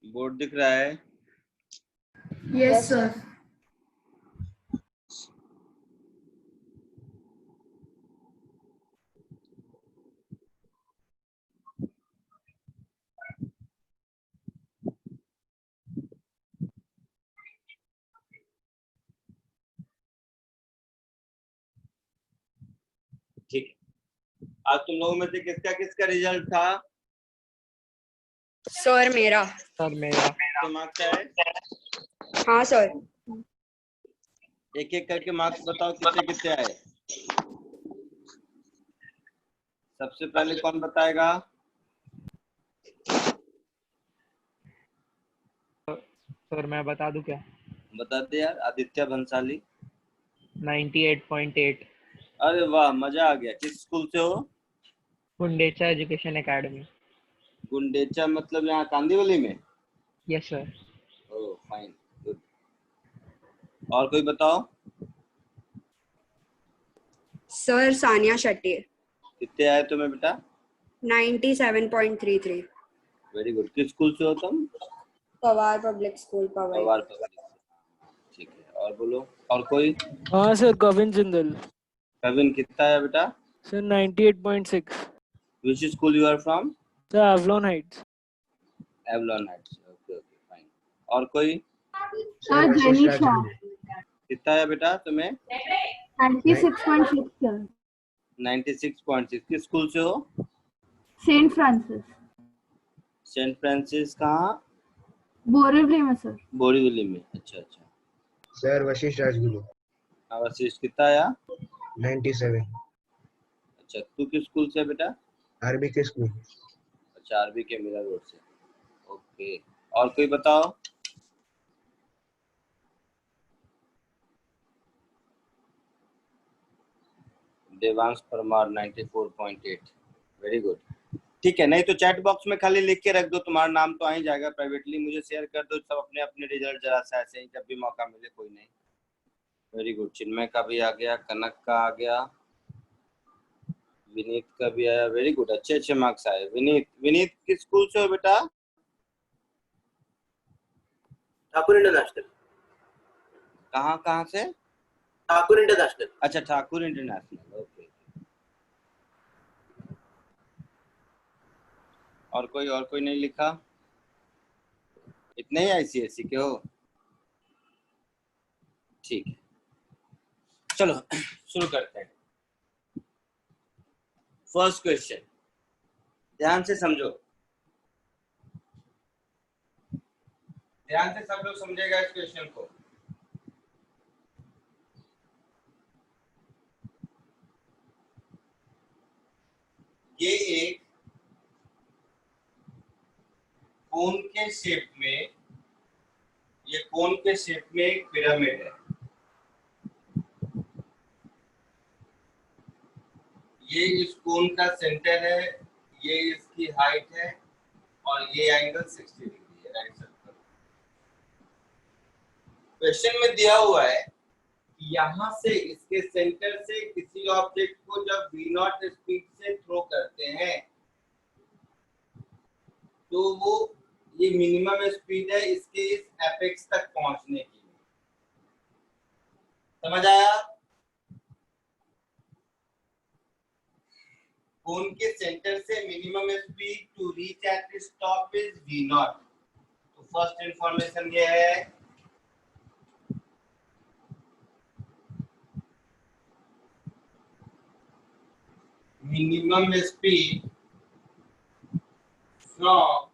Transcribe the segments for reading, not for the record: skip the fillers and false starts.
Board दिख रहा है? Yes, sir. ठीक है। आज तुम लोगों में से किसका रिजल्ट था? सर मेरा। सर मेरा। तो मार्क्स क्या है? हाँ सर। एक एक करके मार्क्स बताओ कितने कितने आए। सबसे पहले कौन बताएगा? सर मैं बता दूं क्या? बता दे यार। आदित्य भंसाली। 98.8। अरे वाह, मजा आ गया। किस स्कूल से हो? Gundecha education academy. गुंडेचा मतलब यहाँ कांदीवली में? Yes sir. Oh fine, good. और कोई बताओ। सर सानिया शेट्टी। कितने आए तुम्हें बेटा? 97.33। Very good. किस स्कूल से हो तुम? Pawar public school Powai. Pawar public. ठीक है, और बोलो। और कोई? हाँ सर, कविन जिंदल। कविन कितना है बेटा? Sir 98.6। Which school you are from? Sir Avalon Heights. Avalon Heights. Okay okay fine. और कोई? Sir, Janisha. कितना है बेटा तुम्हें? 96.6, sir. 96.6। किस स्कूल से हो? Saint Francis. सेंट फ्रांसिस कहाँ? बोरीवली में, sir. बोरीवली में। अच्छा अच्छा। सर वशिष्ठ राजगुरु। वशिष्ठ कितना आया? 97। अच्छा, तू किस स्कूल से है बेटा? आरबी के स्कूल। अच्छा, आरबी के मीरा रोड से। ओके। और कोई बताओ। देवांश परमार 94.8। Very good. ठीक है, नहीं तो चैट बॉक्स में खाली लिख के रख दो, तुम्हारा नाम तो आ ही जाएगा। प्राइवेटली मुझे शेयर कर दो सब अपने अपने रिजल्ट, जरा सा ऐसे ही जब भी मौका मिले। कोई नहीं। Very good. चिन्मय का भी आ गया, कनक का आ गया, विनीत का भी आया। वेरी गुड, अच्छे अच्छे मार्क्स आए। विनीत किस स्कूल से हो बेटा? ठाकुर इंटरनेशनल। कहाँ से? ठाकुर इंटरनेशनल। अच्छा, ठाकुर इंटरनेशनल। ओके। और कोई नहीं लिखा? इतने ही आईसीएसई के हो? ठीक है, चलो शुरू करते हैं। फर्स्ट क्वेश्चन ध्यान से समझो। ध्यान से सब लोग समझेगा इस क्वेश्चन को। ये एक कोन के शेप में, ये कोन के शेप में एक पिरामिड है। ये इस कोन का सेंटर है, ये इसकी हाइट है, और ये एंगल 60 डिग्री है राइट सर्कल। क्वेश्चन में दिया हुआ है कि यहां से इसके सेंटर से किसी ऑब्जेक्ट को जब v0 स्पीड से थ्रो करते हैं तो वो, ये मिनिमम स्पीड है इसके इस एपेक्स तक पहुंचने की। समझ आया? कोन के सेंटर से minimum speed to reach at its top is v0। तो फर्स्ट इंफॉर्मेशन ये है minimum speed from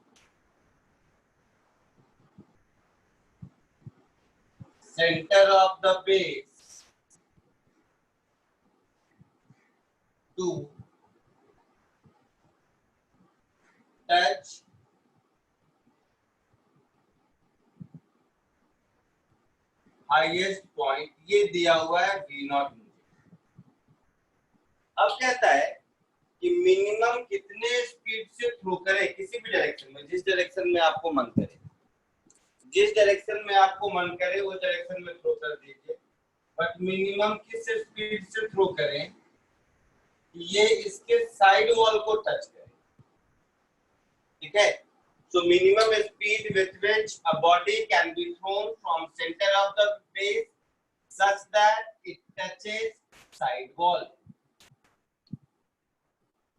center of the base to touch highest point, ये दिया हुआ है v0। अब कहता है कि मिनिमम कितने स्पीड से थ्रो करे किसी भी डायरेक्शन में, जिस डायरेक्शन में आपको मन करे, जिस डायरेक्शन में आपको मन करे वो डायरेक्शन में थ्रो कर दीजिए, बट मिनिमम किस स्पीड से थ्रो करें ये इसके साइड वॉल को टच करे। ठीक है, So minimum speed with which a body can be thrown from center of the base such that it touches side wall.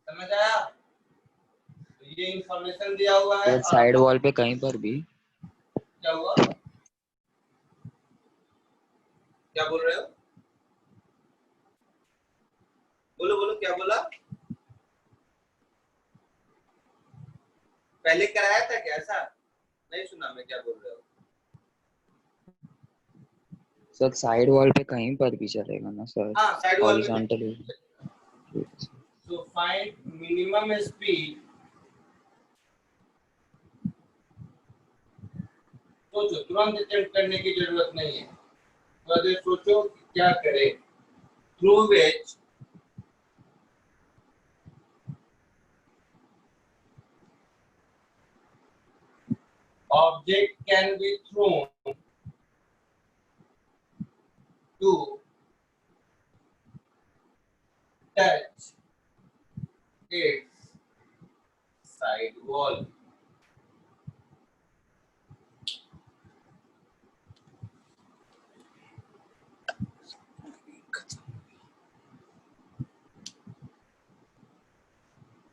समझ आया? तो ये इंफॉर्मेशन दिया हुआ है। साइड वॉल पे कहीं पर भी क्या हुआ? क्या बोल रहे हो? बोलो बोलो क्या बोला? पहले कराया था क्या ऐसा? नहीं सुना मैं क्या बोल रहे हो? सर साइड वॉल पे कहीं पर भी चलेगा ना सर? हाँ साइड वॉल पे। Horizontally. So find minimum speed. सोचो, तुरंत अटेम्प्ट करने की जरूरत नहीं है। थोड़ा देर सोचो कि क्या करें। Through which object can be thrown to touch its side wall.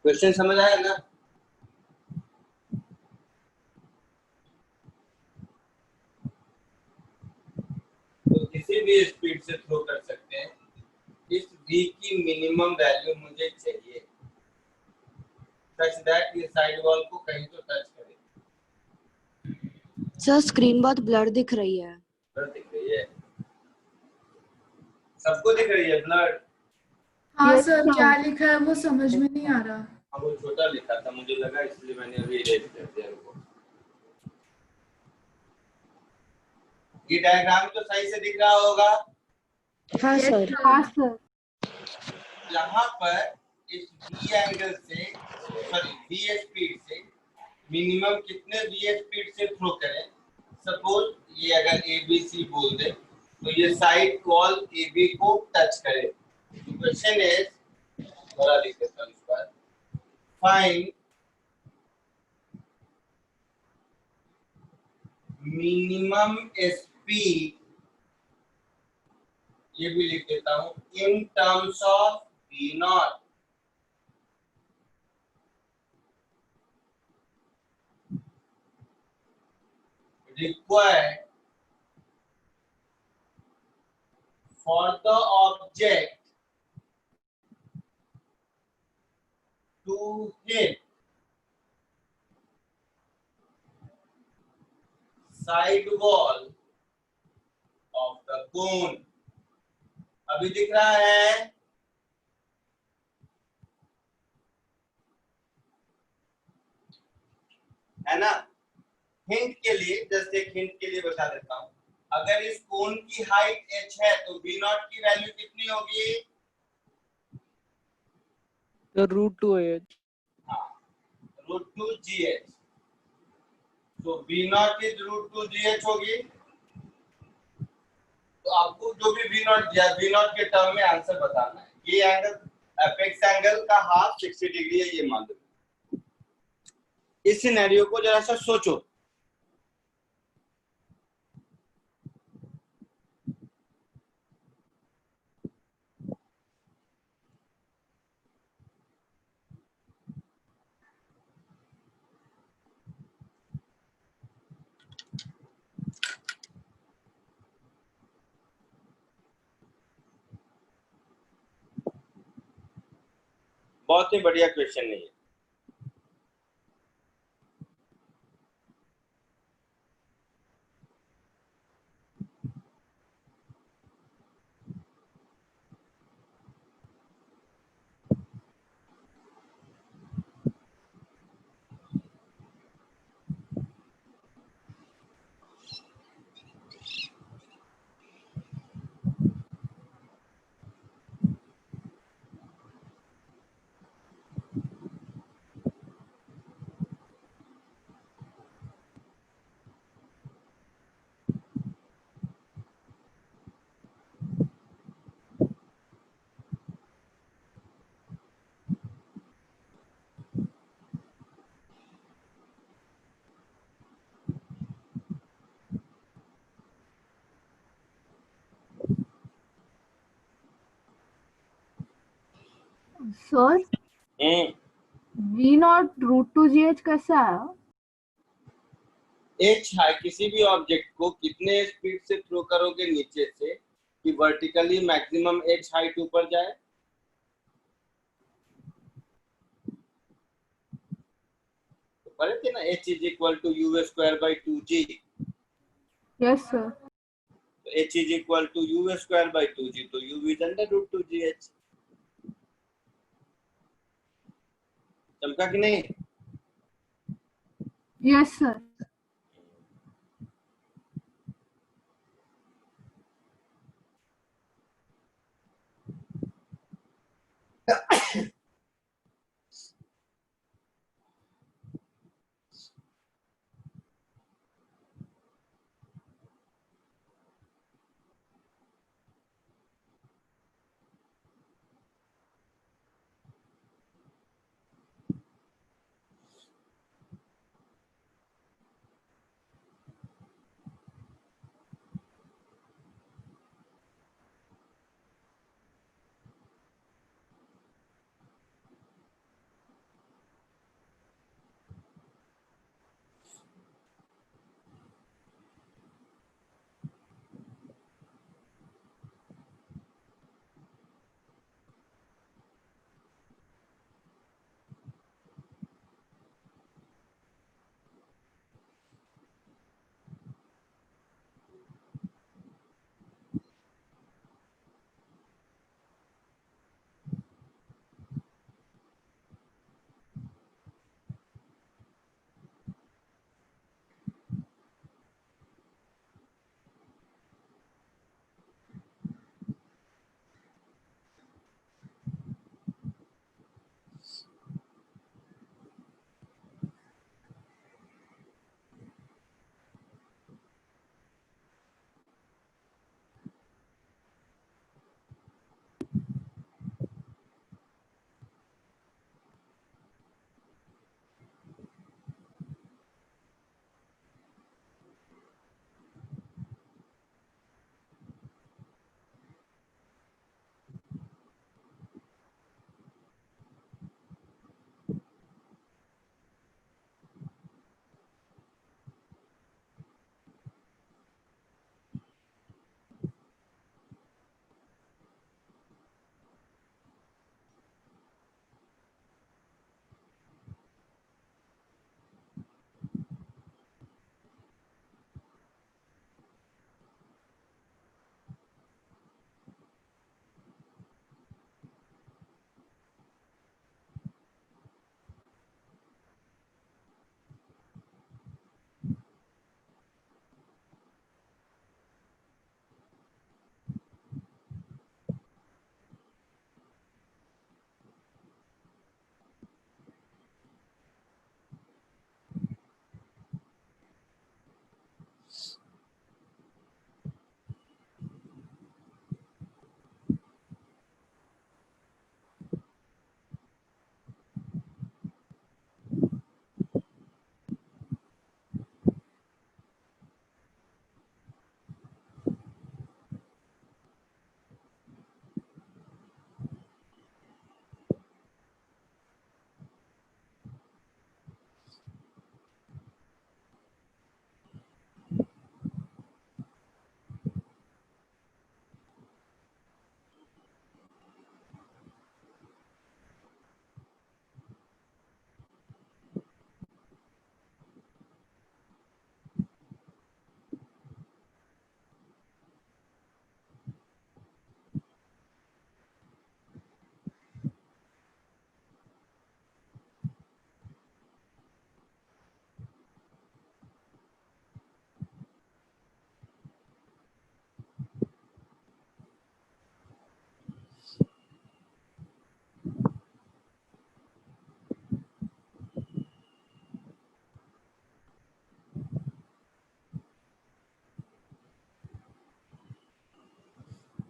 Question समझ आया ना? तो किसी भी स्पीड से थ्रो कर सकते हैं। इस v की मिनिमम वैल्यू मुझे चाहिए such that ये साइड वॉल को कहीं तो टच करे। सर स्क्रीन बहुत ब्लर दिख रही है। ब्लर दिख रही है? सबको दिख रही है ब्लर? हाँ Yes, सर, sir. क्या लिखा है वो समझ में नहीं आ रहा। हाँ वो छोटा लिखा था, मुझे लगा इसलिए मैंने अभी इरेज कर दिया। रुको, ये डायग्राम तो सही से दिख रहा होगा। हाँ सर। हाँ सर। यहाँ पर इस v एंगल से, सॉरी v स्पीड से मिनिमम कितने v स्पीड से थ्रो करें। सपोज ये अगर ABC बोल दे तो ये साइड वॉल AB को टच करे। क्वेश्चन इज, थोड़ा लिख देता हूँ इस बार, फाइंड मिनिमम स्पीड, ये भी लिख देता हूँ, in terms of V not. required for the object to hit side wall of the cone। अभी दिख रहा है ना? हिंट के लिए, जस्ट एक हिंट के लिए बता देता हूँ। अगर इस कोन की हाइट h है तो v नॉट की वैल्यू कितनी होगी? The √2ah. हाँ, √2gh। तो v नॉट इज √2gh होगी। तो आपको जो भी v नॉट दिया, v नॉट के टर्म में आंसर बताना है। ये एंगल एपेक्स एंगल का हाफ 60 डिग्री है, ये मान लो। इस सिनेरियो को जरा सा सोचो। बहुत ही बढ़िया क्वेश्चन है ये। सर V0 √2GH कैसा है? एच है, किसी भी ऑब्जेक्ट को कितने स्पीड से थ्रो करोगे नीचे से कि वर्टिकली मैक्सिमम एच हाइट ऊपर जाए? तो पढ़े थे ना, h is equal to u²/2g। Yes sir. तो h is equal to u²/2g, तो u इज √2gh। चमका कि नहीं? Yes sir.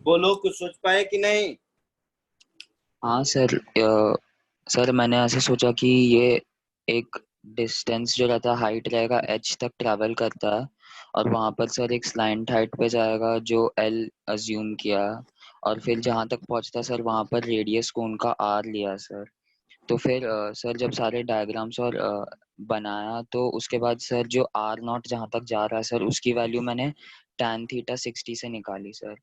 बोलो, कुछ सोच पाए कि नहीं? हाँ सर, सर मैंने ऐसे सोचा कि ये एक डिस्टेंस जो रहता है, हाइट रहेगा h तक ट्रैवल करता है, और वहां पर सर एक स्लैंट हाइट पे जाएगा जो l अज्यूम किया, और फिर जहाँ तक पहुँचता सर वहाँ पर रेडियस को उनका आर लिया सर। तो फिर सर जब सारे डायग्राम्स और बनाया तो उसके बाद सर जो आर नॉट जहाँ तक जा रहा है सर उसकी वैल्यू मैंने tan थीटा 60 से निकाली sir.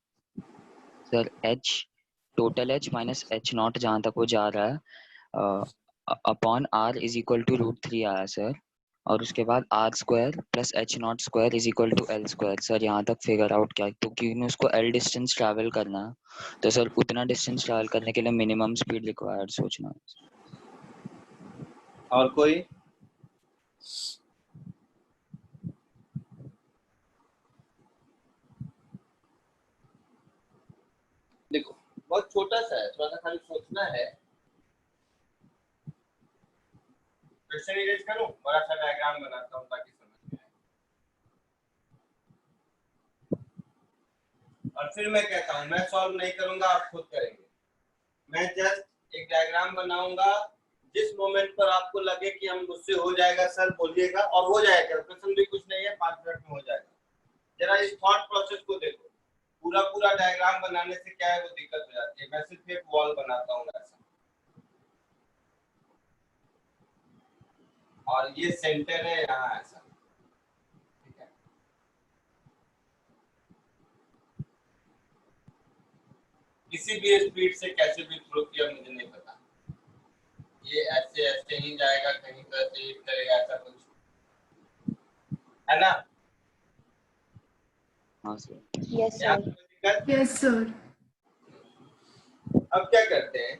Sir h total h minus h naught जहाँ तक वो जा रहा है upon r is equal to √3 आया सर। और उसके बाद r square plus h naught square is equal to l square. Sir यहाँ तक फिगर आउट क्या, तो क्योंकि उसको एल डिस्टेंस ट्रैवल करना है तो सर उतना डिस्टेंस ट्रैवल करने के लिए मिनिमम स्पीड रिक्वायर्ड सोचना है। और कोई? देखो बहुत छोटा सा है, थोड़ा सा खाली सोचना है। क्वेश्चन इरेज करूं, बड़ा सा डायग्राम बनाता हूं ताकि समझ में आए। और फिर मैं कहता हूं, मैं सॉल्व नहीं करूंगा, आप खुद करेंगे। मैं जस्ट एक डायग्राम बनाऊंगा, जिस मोमेंट पर आपको लगे कि हम मुझसे हो जाएगा सर बोलिएगा, और हो जाएगा। क्वेश्चन भी कुछ नहीं है, 5 मिनट में हो जाएगा। जरा इस थॉट प्रोसेस को देखो। पूरा डायग्राम बनाने से क्या है वो दिक्कत हो जाती है। मैं सिर्फ एक वॉल बनाता हूँ ऐसा, और ये सेंटर है यहाँ ऐसा, ठीक है। किसी भी स्पीड से कैसे भी थ्रो किया मुझे नहीं पता, ये ऐसे ऐसे ही जाएगा, कहीं तो ऐसे ही करेगा, ऐसा कुछ है ना? हाँ सर। यस यहाँ सर। कोई दिक्कत? Yes sir. अब क्या करते हैं,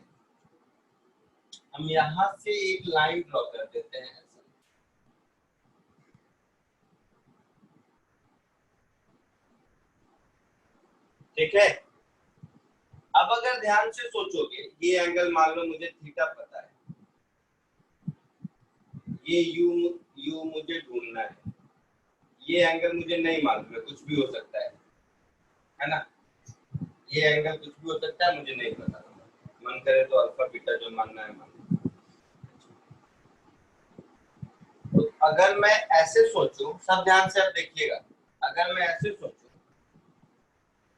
हम यहाँ से एक लाइन ड्रॉ कर देते हैं ऐसा। ठीक है। अब अगर ध्यान से सोचोगे, ये एंगल मान लो मुझे थीटा पता है, ये यू मुझे ढूंढना है, ये एंगल मुझे नहीं मालूम है, कुछ भी हो सकता है ना? ये एंगल कुछ भी हो सकता है, मुझे नहीं पता। मन करे तो अल्फा बीटा जो मानना है मान। तो अगर मैं ऐसे सोचूं, सब ध्यान से अब देखिएगा, अगर मैं ऐसे सोचूं,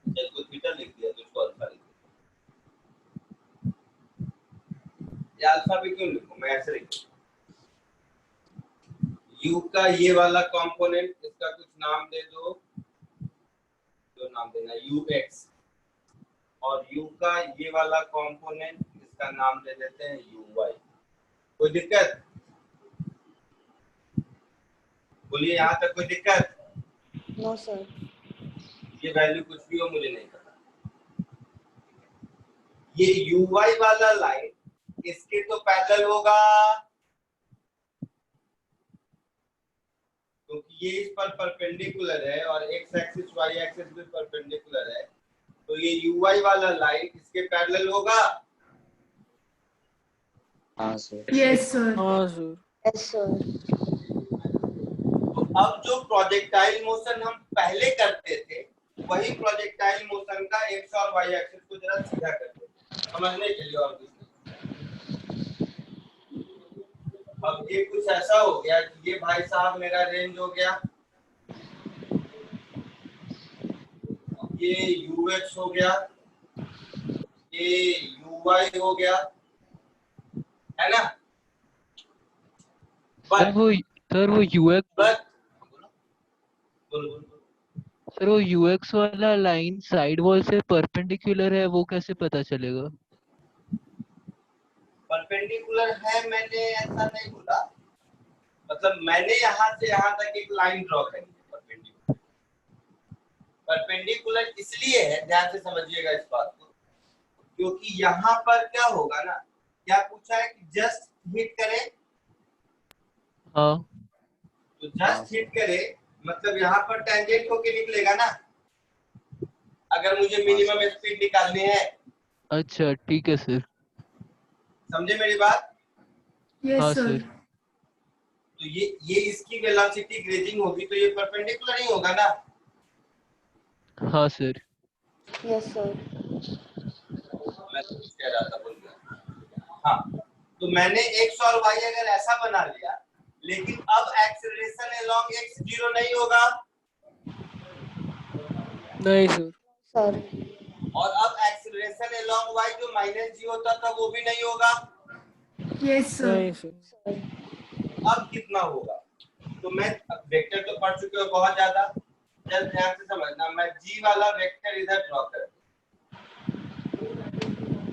इसको थीटा लिख दिया तो इसको अल्फा लिख दिया। अल्फा भी क्यों लिखूं, मैं ऐसे लिखूं, u का ये वाला कंपोनेंट, इसका कुछ नाम दे दो, जो नाम देना ux, और u का ये वाला कंपोनेंट, इसका नाम दे देते हैं uy। कोई दिक्कत? बोलिए, यहाँ तक कोई दिक्कत? No sir. ये वैल्यू कुछ भी हो मुझे नहीं पता। ये uy वाला लाइन इसके तो पैरेलल होगा, क्योंकि ये इस पर परपेंडिकुलर है और x एक्सिस y एक्सिस भी परपेंडिकुलर है, तो ये uy वाला लाइन इसके पैरेलल होगा। हाँ सर। Yes sir. हाँ सर। Yes sir. तो अब जो प्रोजेक्टाइल मोशन हम पहले करते थे, वही प्रोजेक्टाइल मोशन का x और y एक्सिस को जरा सीधा करते थे, समझने के लिए, और कुछ नहीं। अब ये कुछ ऐसा हो गया कि ये भाई साहब मेरा रेंज हो गया, ये ux हो गया, ये uy हो गया, है ना? सर वो यूएक्स बट बोलो सर वो यूएक्स वाला लाइन साइड वॉल से परपेंडिकुलर है, वो कैसे पता चलेगा? परपेंडिकुलर है, मैंने ऐसा नहीं बोला। मतलब मैंने यहाँ से यहाँ तक एक लाइन ड्रॉ करी है परपेंडिकुलर। परपेंडिकुलर इसलिए है, ध्यान से समझिएगा इस बात को, क्योंकि यहाँ पर क्या होगा ना, क्या पूछा है कि जस्ट हिट करे, हाँ। तो जस्ट हिट करे मतलब यहाँ पर टेंजेंट होके निकलेगा ना, अगर मुझे मिनिमम स्पीड निकालनी है। अच्छा ठीक है सर। समझे मेरी बात? यस हाँ सर। सर। तो ये इसकी वेलोसिटी ग्रेजिंग होगी, तो ये परपेंडिकुलर ही होगा ना। हाँ सर। Yes sir. मैं तो कुछ कह रहा था, बोल गया। हाँ, तो मैंने x और y अगर ऐसा बना लिया, लेकिन अब एक्सेलरेशन अलोंग x 0 नहीं होगा। नहीं सर। सर। और अब एक्सीलरेशन अलोंग y जो माइनस जी होता था वो भी नहीं होगा। Yes sir. नहीं सर। अब कितना होगा? तो मैं वेक्टर तो पढ़ चुके हो बहुत ज्यादा, जब ध्यान से समझना। मैं जी वाला वेक्टर इधर ड्रॉ कर,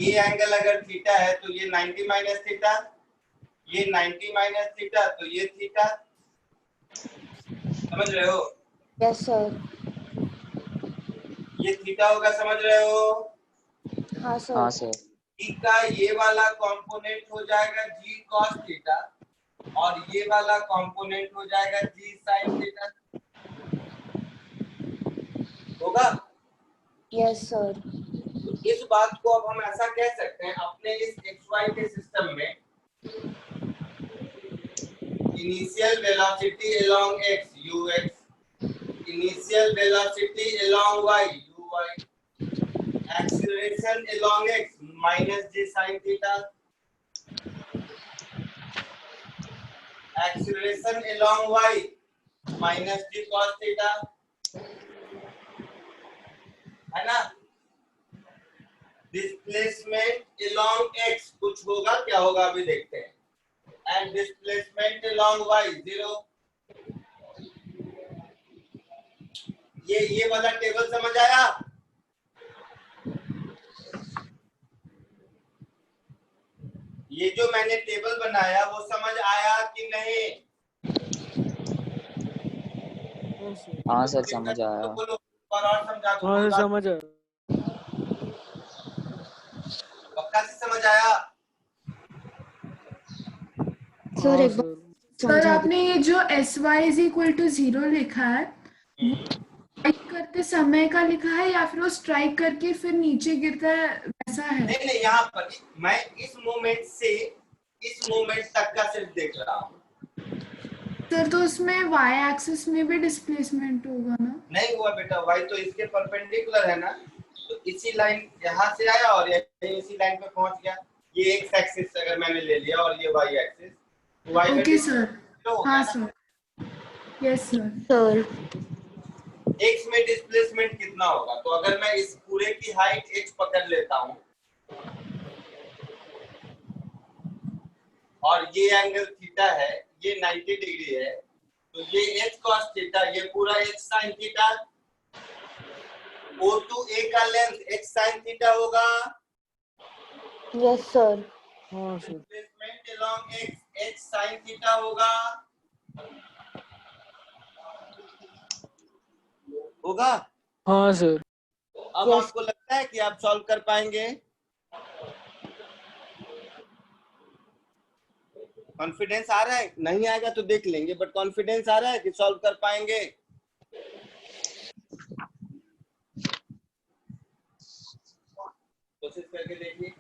ये एंगल अगर थीटा है तो ये 90 माइनस थीटा, ये 90 माइनस थीटा, तो ये थीटा। समझ रहे हो? Yes sir. ये थीटा होगा, समझ रहे हो? हाँ सर। हाँ सर। जी का ये वाला कंपोनेंट हो जाएगा जी cos थीटा, और ये वाला कंपोनेंट हो जाएगा जी sin थीटा। होगा? Yes sir. तो इस बात को अब हम ऐसा कह सकते हैं, अपने इस xy के सिस्टम में initial velocity along x ux, initial velocity along y uy, acceleration along x minus g sin theta, acceleration along y minus g cos theta, है ना? डिस्प्लेसमेंट अलोंग x कुछ होगा, क्या होगा अभी देखते हैं, एंड डिस्प्लेसमेंट अलोंग y 0। ये वाला टेबल समझ आया? ये जो मैंने टेबल बनाया वो समझ आया कि नहीं? हाँ सर समझ तो आया। बोलो, और समझा दो। हाँ सर समझ आया। पक्का से समझ आया? सर हाँ एक बार सर। सर समझा आपने ये जो sy इज इक्वल टू 0 लिखा है, स्ट्राइक करते समय का लिखा है या फिर वो स्ट्राइक करके फिर नीचे गिरता है वैसा है? नहीं नहीं, यहाँ पर मैं इस मोमेंट से इस मोमेंट तक का सिर्फ देख रहा हूँ। सर तो उसमें y एक्सिस में भी डिस्प्लेसमेंट होगा ना? नहीं हुआ बेटा, y तो इसके परपेंडिकुलर है ना, तो इसी लाइन यहाँ से आया और यही इसी लाइन पे पहुंच गया। ये x एक्सिस अगर मैंने ले लिया और ये y एक्सिस, तो y ओके सर। हो हाँ गया ना। Sir. Yes sir. Sir. x में डिस्प्लेसमेंट कितना होगा? तो अगर मैं इस पूरे की हाइट h पकड़ लेता हूँ और ये एंगल थीटा है, ये 90 डिग्री है, तो ये h cos थीटा, ये पूरा h sin theta, O to A का लेंथ h sin थीटा होगा। Yes sir. हाँ sir. Displacement along x h sin theta होगा। होगा? हाँ सर। अब Yes. आपको लगता है कि आप सॉल्व कर पाएंगे? कॉन्फिडेंस आ रहा है? नहीं आएगा तो देख लेंगे, बट कॉन्फिडेंस आ रहा है कि सॉल्व कर पाएंगे? कोशिश करके देखिए।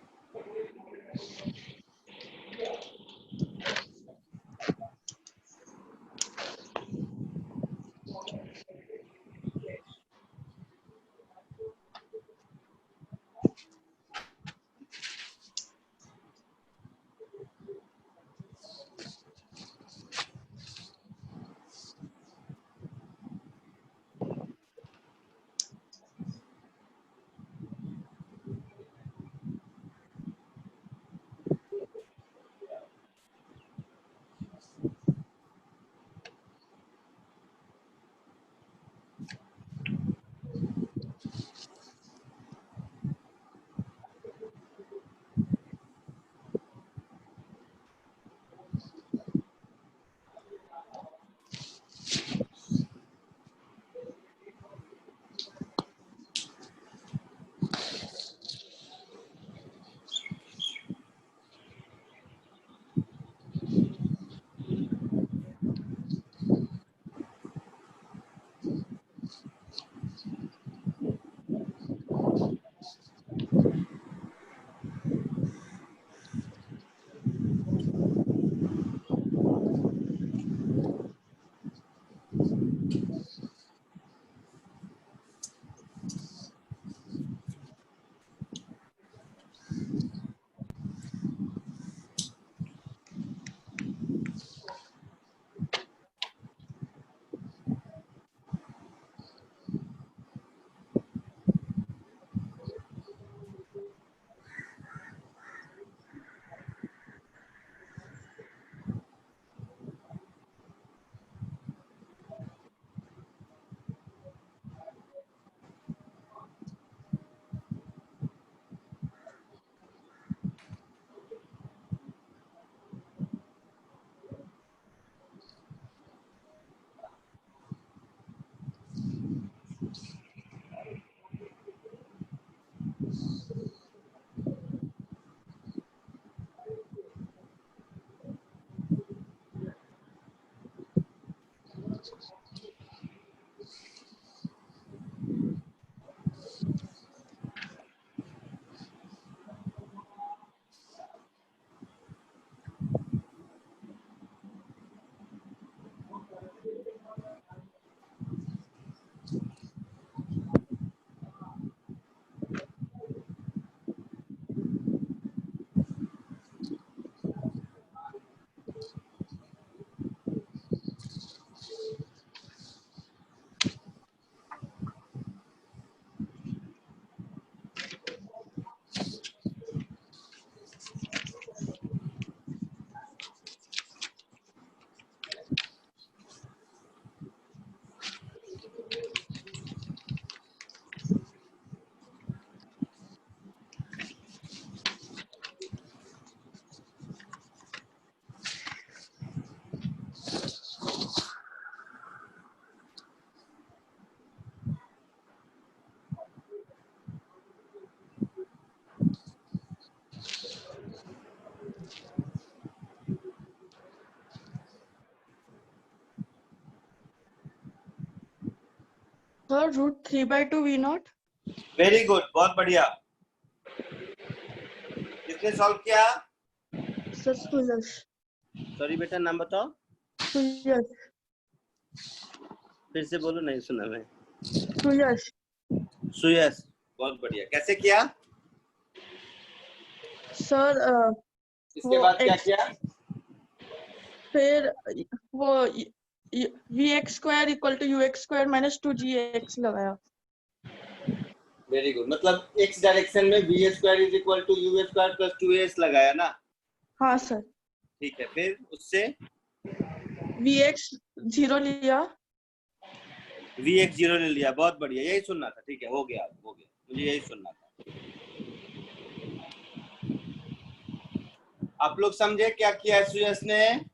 Sir √3/2 V not. Very good, बहुत बढ़िया। किसने सॉल्व किया? सर सुयश। सॉरी बेटा, नाम बताओ। सुयश। फिर से बोलो, नहीं सुना मैं। सुयश। सुयश, बहुत बढ़िया। कैसे किया? सर इसके वो बाद क्या x किया? फिर वो vx² = ux² - 2gx लगाया। वेरी गुड, मतलब x डायरेक्शन में v² = u² + 2as लगाया ना? हाँ सर। ठीक है, फिर उससे vx 0 लिया। vx 0 ले लिया, बहुत बढ़िया। यही सुनना था। ठीक है, हो गया, हो गया, मुझे यही सुनना था। आप लोग समझे क्या किया सुयश ने?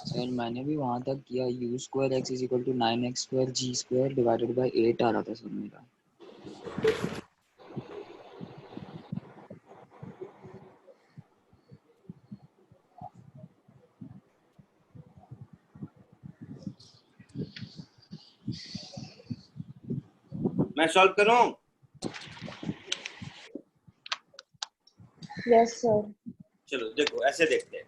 सर मैंने भी वहां तक किया, u² x = 9x² g² / 8 आ रहा था सर मेरा। मैं सॉल्व करूं? Yes sir. चलो देखो, ऐसे देखते हैं।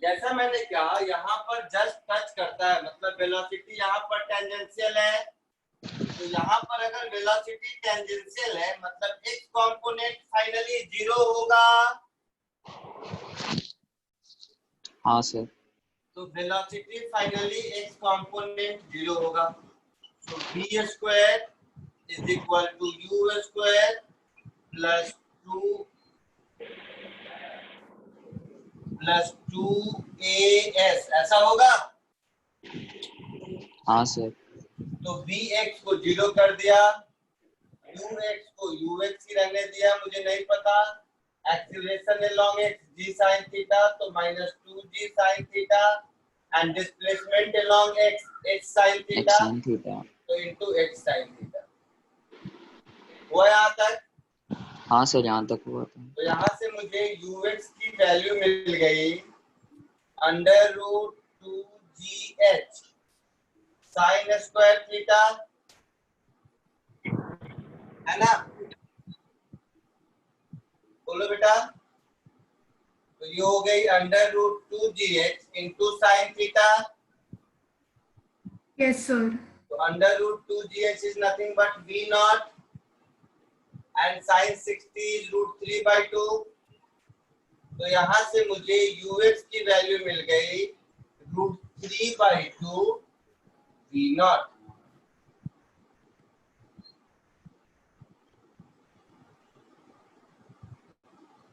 जैसा मैंने कहा, यहाँ पर जस्ट टच करता है, मतलब वेलोसिटी यहाँ पर टेंजेंशियल है। तो यहाँ पर अगर वेलोसिटी टेंजेंशियल है, मतलब x कंपोनेंट फाइनली 0 होगा। हाँ सर। तो वेलोसिटी फाइनली x कंपोनेंट 0 होगा। तो v² = u² + 2as, ऐसा होगा। हाँ सर। तो vx को 0 कर दिया, ux को ux ही रहने दिया, मुझे नहीं पता। Acceleration along x g sin theta, तो -2g sin theta, and displacement along x h sin x theta, sin theta. तो इनटू x sin थीटा। हुआ यहाँ तक? हाँ सर, यहाँ तक हुआ था। तो यहाँ से मुझे ux की वैल्यू मिल गई √2gh sin² थीटा, है ना? बोलो बेटा। तो ये हो गई √2gh into sine theta. Yes sir. तो √2gh is nothing but v0 and sin 60 is √3/2। तो यहाँ से मुझे ux की वैल्यू मिल गई √3/2 v0।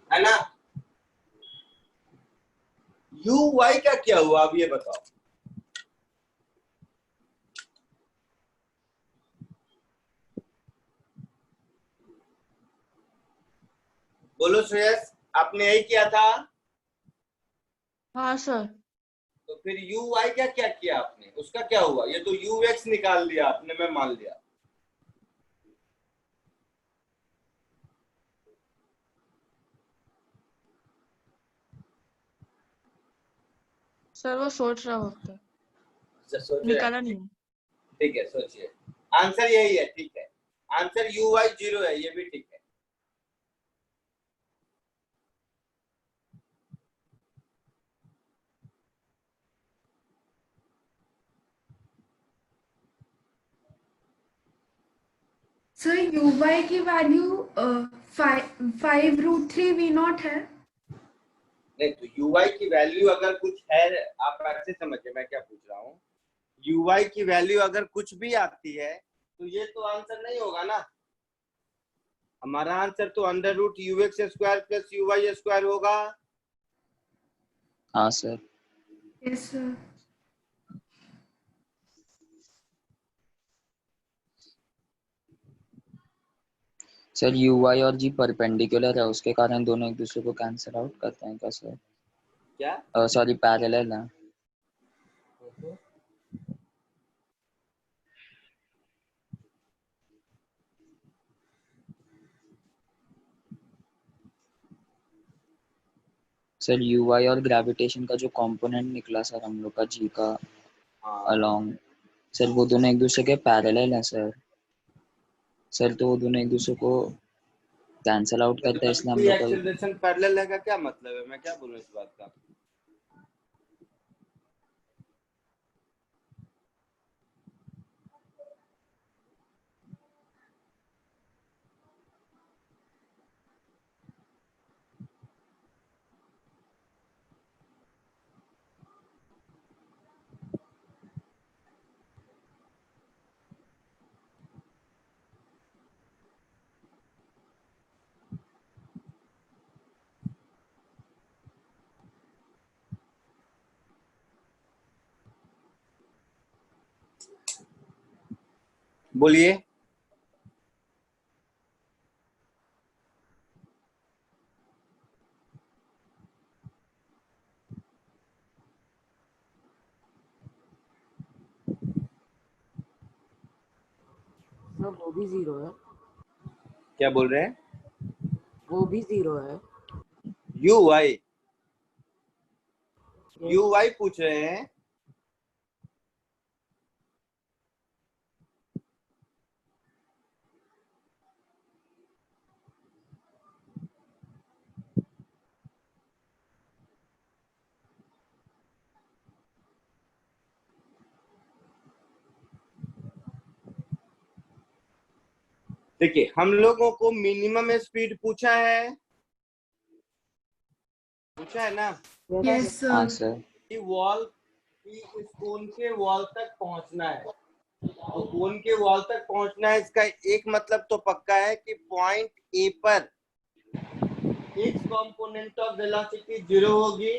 है ना? uy का क्या हुआ, अब ये बताओ। बोलो श्रेयस, आपने यही किया था? हाँ सर। तो फिर uy क्या क्या किया आपने, उसका क्या हुआ? ये तो ux निकाल दिया आपने, मैं मान लिया। सर वो सोच रहा होता है, सोच रहे निकाला हैं। नहीं। ठीक है, सोचिए। आंसर यही है, ठीक है। आंसर uy 0 है, ये भी ठीक है। सर uy की वैल्यू 5√3 v0 है। नहीं, तो uy की वैल्यू अगर कुछ है, आप ऐसे समझिए मैं क्या पूछ रहा हूँ। uy की वैल्यू अगर कुछ भी आती है, तो ये तो आंसर नहीं होगा ना। हमारा आंसर तो √ux² + uy² होगा। हाँ sir. Yes sir. Sir uy और g परपेंडिकुलर है, उसके कारण दोनों एक दूसरे को कैंसिल आउट करते हैं क्या सर? क्या? सॉरी, पैरेलल है। सर यूआई और ग्रेविटेशन का जो कंपोनेंट निकला सर हम लोग का जी का हाँ अलोंग, सर वो दोनों एक दूसरे के पैरेलल हैं सर। सर तो वो दोनों एक दूसरे को कैंसल आउट करता है, इसलिए हम लोग का एक्सेलरेशन पैरेलल है का क्या मतलब है? मैं क्या बोलूं इस बात का? बोलिए। सर वो भी जीरो है। क्या बोल रहे हैं? वो भी जीरो है। यूआई यूआई पूछ रहे हैं। देखिए, हम लोगों को मिनिमम स्पीड पूछा है ना यस हाँ सर। सर। कि वॉल की इस कोन के वॉल तक पहुंचना है। तो कोन के वॉल तक पहुंचना है, इसका एक मतलब तो पक्का है कि पॉइंट ए पर x कंपोनेंट ऑफ वेलोसिटी 0 होगी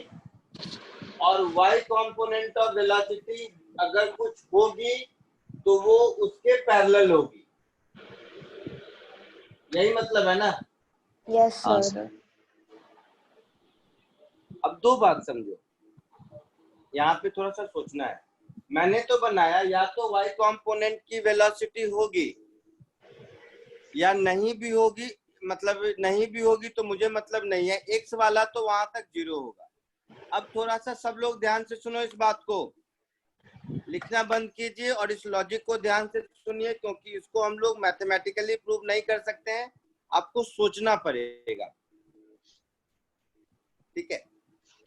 और y कंपोनेंट ऑफ वेलोसिटी अगर कुछ होगी तो वो उसके पैरेलल होगी। यही मतलब है ना? यस हाँ सर। सर। अब दो बात समझो, यहाँ पे थोड़ा सा सोचना है। मैंने तो बनाया या तो y कंपोनेंट की वेलोसिटी होगी या नहीं भी होगी, मतलब नहीं भी होगी तो मुझे मतलब नहीं है, x वाला तो वहां तक 0 होगा। अब थोड़ा सा सब लोग ध्यान से सुनो, इस बात को लिखना बंद कीजिए और इस लॉजिक को ध्यान से सुनिए, क्योंकि इसको हम लोग मैथमेटिकली प्रूव नहीं कर सकते हैं, आपको सोचना पड़ेगा। ठीक है,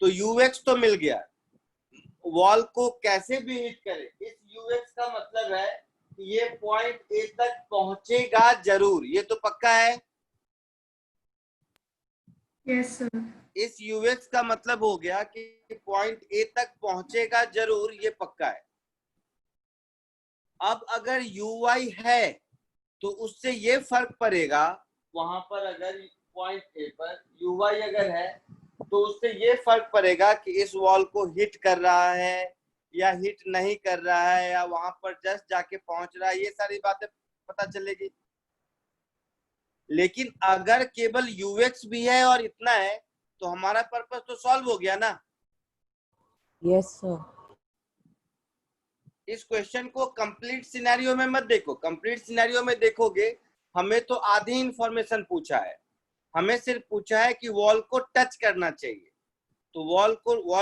तो ux तो मिल गया, वॉल को कैसे भी हिट करे, इस ux का मतलब है कि ये पॉइंट ए तक पहुंचेगा जरूर, ये तो पक्का है। Yes sir. इस ux का मतलब हो गया कि पॉइंट ए तक पहुंचेगा जरूर, ये पक्का है। अब अगर uy है तो उससे ये फर्क पड़ेगा, वहां पर अगर पॉइंट ए पर uy अगर है तो उससे ये फर्क पड़ेगा कि इस वॉल को हिट कर रहा है या हिट नहीं कर रहा है, या वहां पर जस्ट जाके पहुंच रहा है, ये सारी बातें पता चलेगी। लेकिन अगर केवल ux भी है और इतना है तो हमारा पर्पस तो सॉल्व हो गया ना। Yes sir. इस क्वेश्चन को कंप्लीट सिनेरियो में मत देखो, कंप्लीट सिनेरियो में देखोगे हमें तो आधी इंफॉर्मेशन पूछा है, हमें सिर्फ पूछा है कि वॉल को टच करना चाहिए। तो वॉल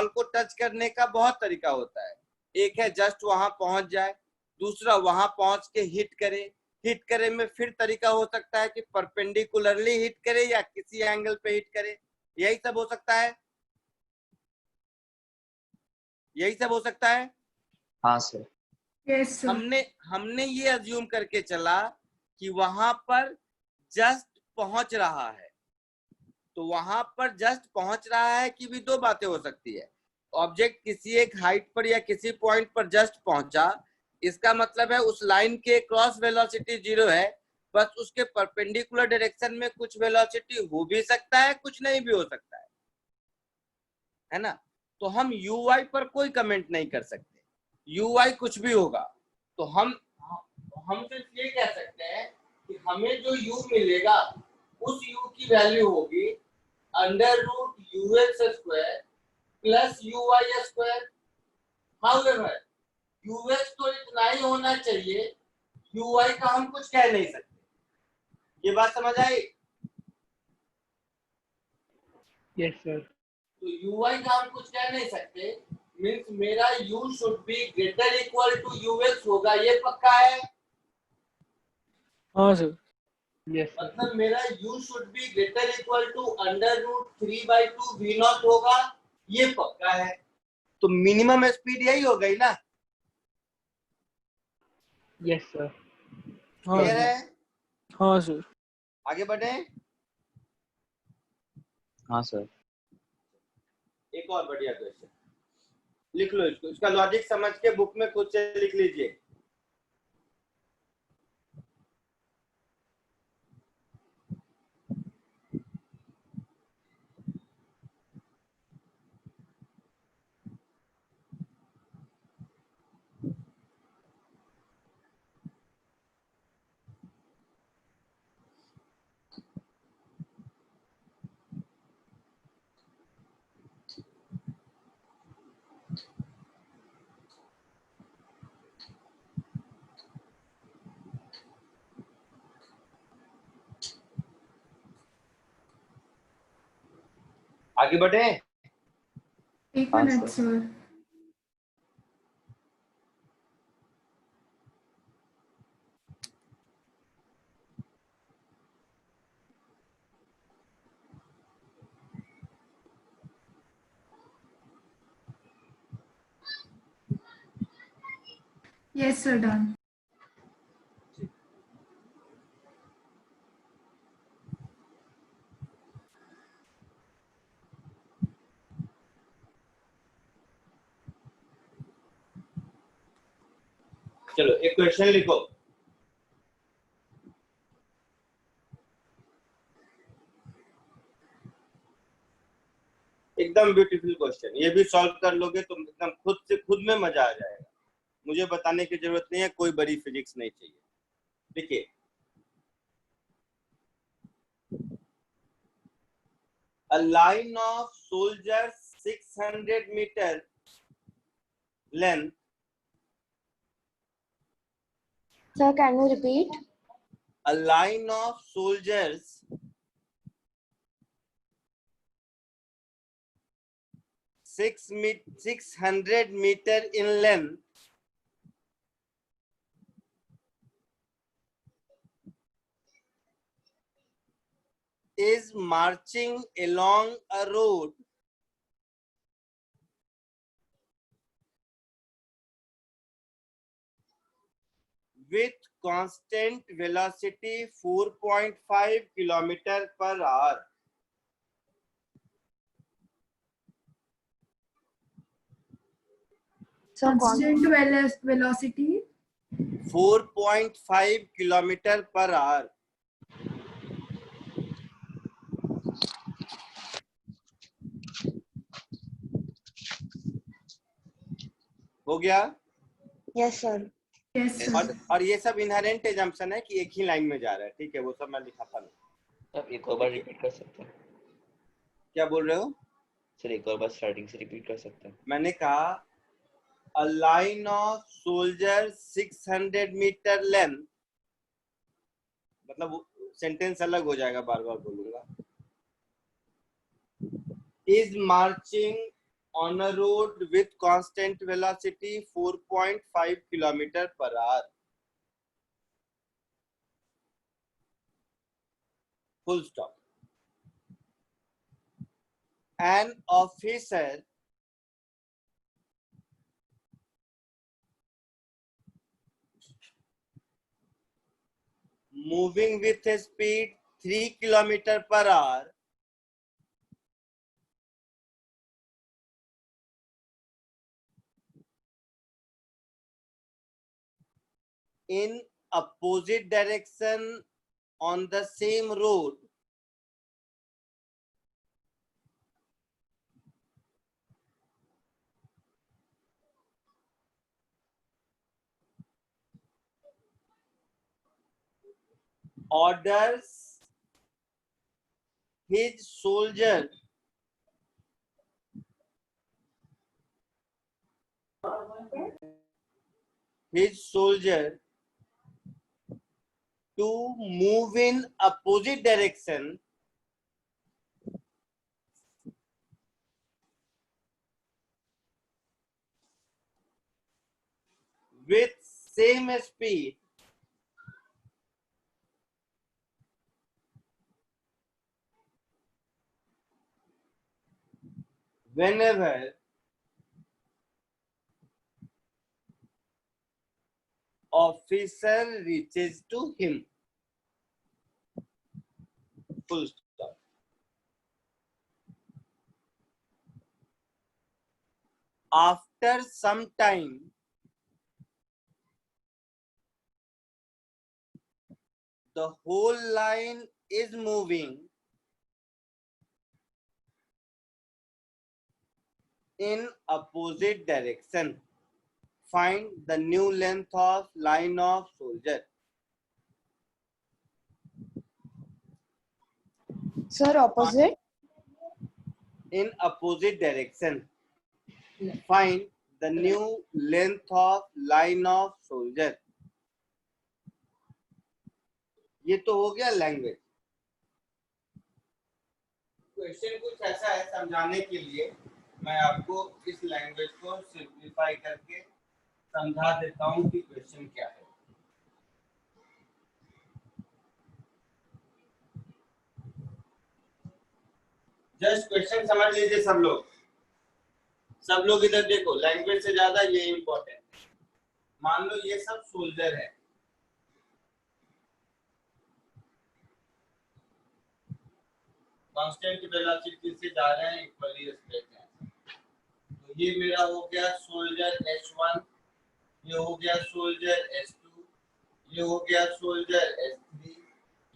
को टच करने का बहुत तरीका होता है, एक है जस्ट वहां पहुंच जाए, दूसरा वहां पहुंच के हिट करे। हिट करे में फिर तरीका हो सकता है कि परपेंडिकुलरली हिट करे या किसी एंगल पे हिट करे, यही सब हो सकता है, यही सब हो सकता है। हाँ सर। Yes sir. हमने ये अज्यूम करके चला कि वहां पर जस्ट पहुंच रहा है, तो वहां पर जस्ट पहुंच रहा है कि भी दो बातें हो सकती है। ऑब्जेक्ट किसी एक हाइट पर या किसी पॉइंट पर जस्ट पहुंचा, इसका मतलब है उस लाइन के क्रॉस वेलोसिटी 0 है, बस उसके परपेंडिकुलर डायरेक्शन में कुछ वेलोसिटी हो भी सकता है, कुछ नहीं भी हो सकता है ना। तो हम ui पर कोई कमेंट नहीं कर सकते, ui कुछ भी होगा। तो हम सिर्फ ये कह सकते हैं कि हमें जो u मिलेगा उस u की वैल्यू होगी √ux² plus uy²। However ux तो इतना ही होना चाहिए, ui का हम कुछ कह नहीं सकते। ये बात समझ आई? Yes sir. तो ui का हम कुछ कह नहीं सकते, मींस मेरा u should be greater equal to ux होगा, ये पक्का है। हाँ सर। Yes sir. मतलब मेरा u should be greater equal to √3/2 v naught होगा, ये पक्का है। तो मिनिमम स्पीड यही हो गई ना? Yes sir. क्लियर है? हाँ सर। आगे बढ़े। हाँ सर। एक और बढ़िया क्वेश्चन लिख लो इसको, इसका लॉजिक समझ के बुक में खुद से लिख लीजिए। आगे बढ़े। एक हाँ minute sir. Sir. Yes sir, done. चलो एक क्वेश्चन लिखो। एकदम ब्यूटीफुल क्वेश्चन, ये भी सॉल्व कर लोगे तो एकदम खुद से खुद में मजा आ जाएगा। मुझे बताने की जरूरत नहीं है, कोई बड़ी फिजिक्स नहीं चाहिए। देखिए, a line of soldiers 600 meter length. Sir, can you repeat? A line of soldiers 600 meter in length is marching along a road with constant velocity 4.5 kilometer per hour. Sir, Constant velocity 4.5 kilometer per hour. हो गया? yes sir. yes sir. और ये सब inherent assumption है कि एक ही line में जा रहा है, ठीक है, वो सब मैं लिखा था। आप एक और बार रिपीट कर सकते हैं? क्या बोल रहे हो सर? एक और बार स्टार्टिंग से रिपीट कर सकते हैं? मैंने कहा a line of soldiers 600 meter length, मतलब सेंटेंस अलग हो जाएगा, बार बार बोलूंगा, is marching on a road with constant velocity 4.5 kilometer per hour. Full stop. An officer moving with a speed 3 kilometer per hour in opposite direction on the same road orders his soldier to move in opposite direction with same speed whenever officer reaches to him. Full stop. After some time, the whole line is moving in opposite direction. Find the new length of line of soldier. Sir, opposite. In opposite direction. Find the new length of line of soldier. ये तो हो गया language. Question कुछ ऐसा है, समझाने के लिए मैं आपको इस लैंग्वेज को सिंप्लीफाई करके समझा देता हूं कि क्वेश्चन क्या है. जस्ट क्वेश्चन समझ लीजिए सब लोग इधर देखो. लैंग्वेज से ज्यादा ये इंपॉर्टेंट है. मान लो ये सब सोल्जर है. कांस्टेंट वेलोसिटी से जा रहे हैं, इक्वली स्ट्रेट है. तो ये मेरा हो गया सोल्जर S1, ये हो गया सोल्जर S2, ये हो गया सोल्जर S3,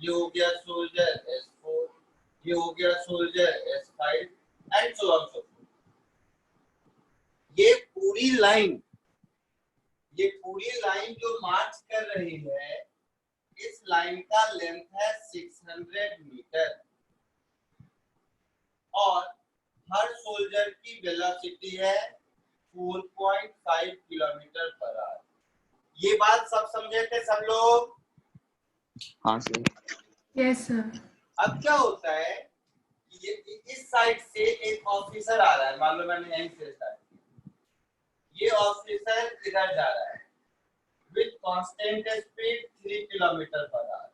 ये हो गया सोल्जर S4, ये हो गया soldier S5 and so on so fourth. ये पूरी लाइन जो मार्च कर रही है, इस लाइन का लेंथ है 600 मीटर और हर सोल्जर की वेलोसिटी है 4.5 किलोमीटर पर आवर. ये बात सब समझे थे सब लोग? हाँ सर. Yes sir. अब क्या होता है, ये इस साइड से एक ऑफिसर आ रहा है. मान लो मैंने यहीं से स्टार्ट किया. ये ऑफिसर इधर जा रहा है with constant speed 3 kilometre per hour.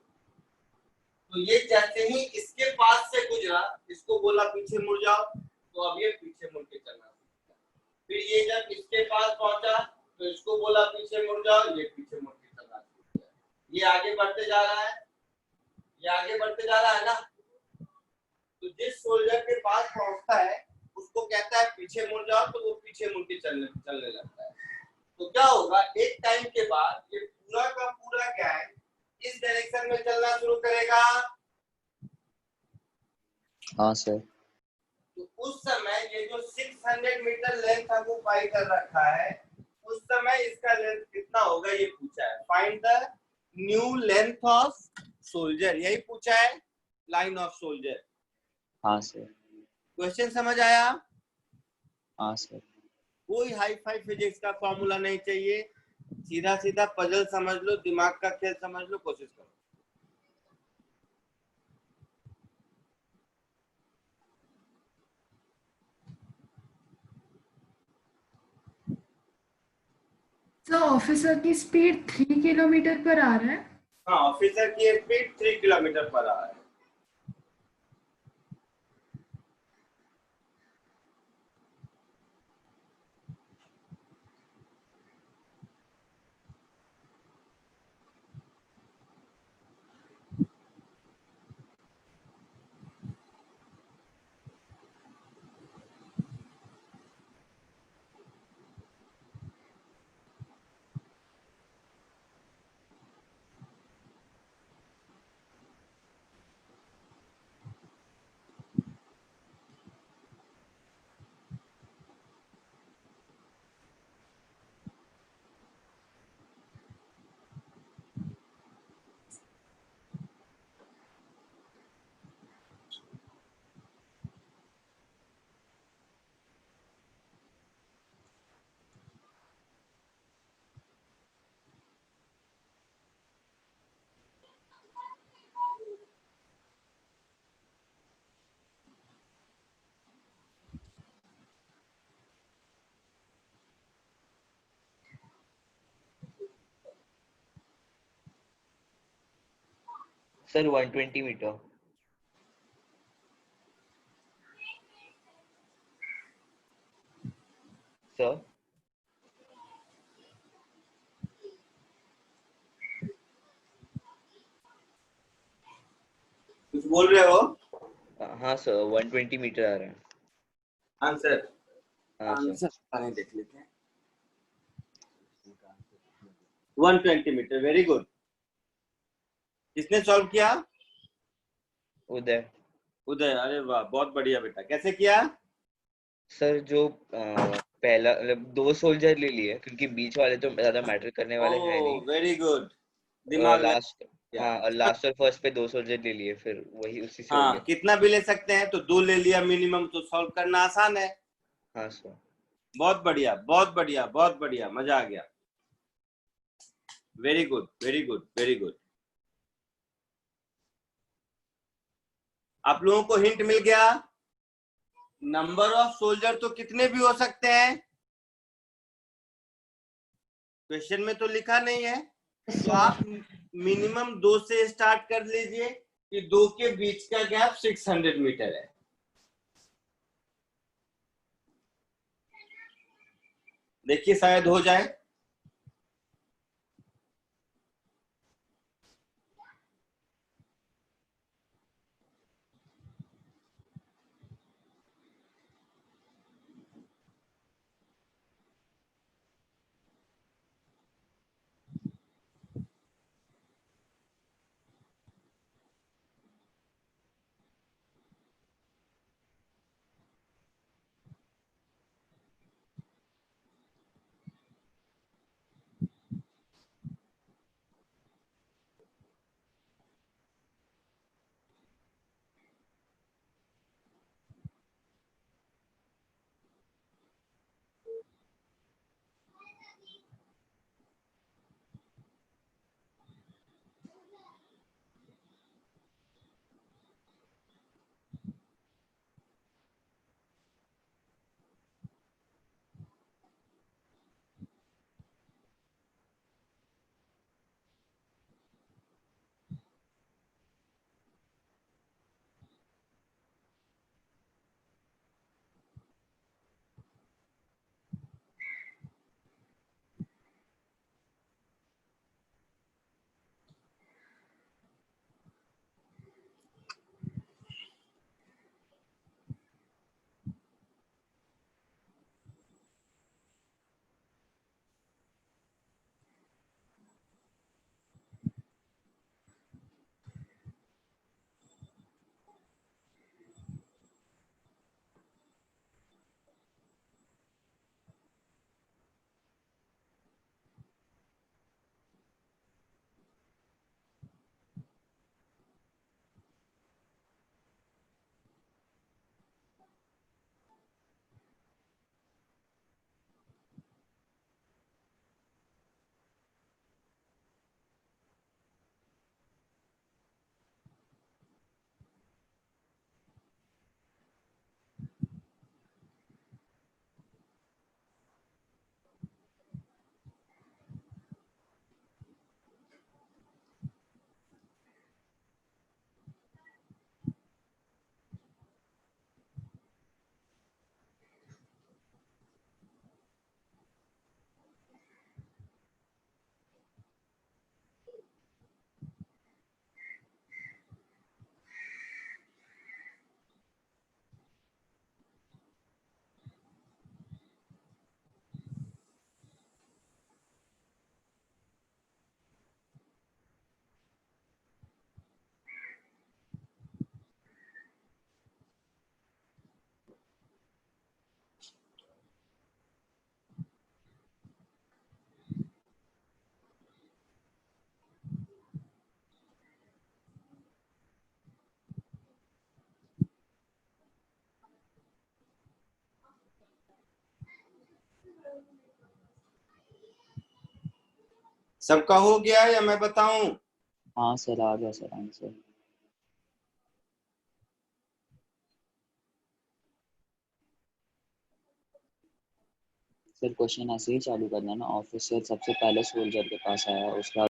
तो ये जैसे ही इसके पास से गुजरा, इसको बोला पीछे मुड़ जाओ, तो अब ये पीछे मुड़ के चलना. फिर ये जब इसके पास पहुंचा तो इसको बोला पीछे मुड़ जाओ, ये पीछे मुड़ के चलना. ये आगे बढ़ते जा रहा है, ये आगे बढ़ते जा रहा है ना. तो जिस सोल्जर के पास पहुंचता है उसको कहता है पीछे मुड़ जाओ, तो वो पीछे मुड़ के चलने लगता है. तो क्या होगा, एक टाइम के बाद ये पूरा का पूरा गैंग इस डायरेक्शन में चलना शुरू करेगा. हाँ सर. तो उस समय ये जो 600 मीटर लेंथ ऑक्यूपाई कर रखा है, उस समय इसका लेंथ कितना होगा ये पूछा है. Find the new length of soldier, यही पूछा है, लाइन ऑफ सोल्जर. हाँ सर. क्वेश्चन समझ आया? हाँ सर. कोई हाई फाई फिजिक्स का फॉर्मूला नहीं चाहिए. सीधा सीधा पजल समझ लो, दिमाग का खेल समझ लो, कोशिश करो. सर ऑफिसर की स्पीड 3 किलोमीटर पर आ रहा है. हाँ, ऑफिसर की स्पीड 3 किलोमीटर पर आ है. Sir 120 metre. सर कुछ बोल रहे हो? हाँ सर 120 मीटर आ रहा है। आंसर हाँ सर। आंसर देख लेते हैं। 120 मीटर, वेरी गुड। किसने सॉल्व किया? उदय। उदय, अरे वाह, बहुत बढ़िया बेटा। कैसे किया? सर जो पहला मतलब 2 सोल्जर ले लिए क्योंकि बीच वाले तो ज्यादा मैटर करने वाले हैं नहीं। वेरी गुड, दिमाग लास्ट लगा। हाँ, और लास्ट और फर्स्ट पे 2 सोल्जर ले लिए, फिर वही उसी से हो हाँ, गया। कितना भी ले सकते हैं, तो 2 ले लिया मिनिमम, तो सॉल्व करना आसान है। हाँ सर। बहुत बढ़िया, बहुत बढ़िया, बहुत बढ़िया, मजा आ गया। Very good, very good, very good. आप लोगों को हिंट मिल गया। नंबर ऑफ सोल्जर तो कितने भी हो सकते हैं, क्वेश्चन में तो लिखा नहीं है। तो आप मिनिमम 2 से स्टार्ट कर लीजिए कि 2 के बीच का गैप 600 मीटर है। देखिए शायद हो जाए। सबका हो गया या मैं बताऊं? हाँ सर, आ गया सर आंसर। सर क्वेश्चन ऐसे ही चालू करना है ना, ऑफिसर सबसे पहले सोल्जर के पास आया, उसके बाद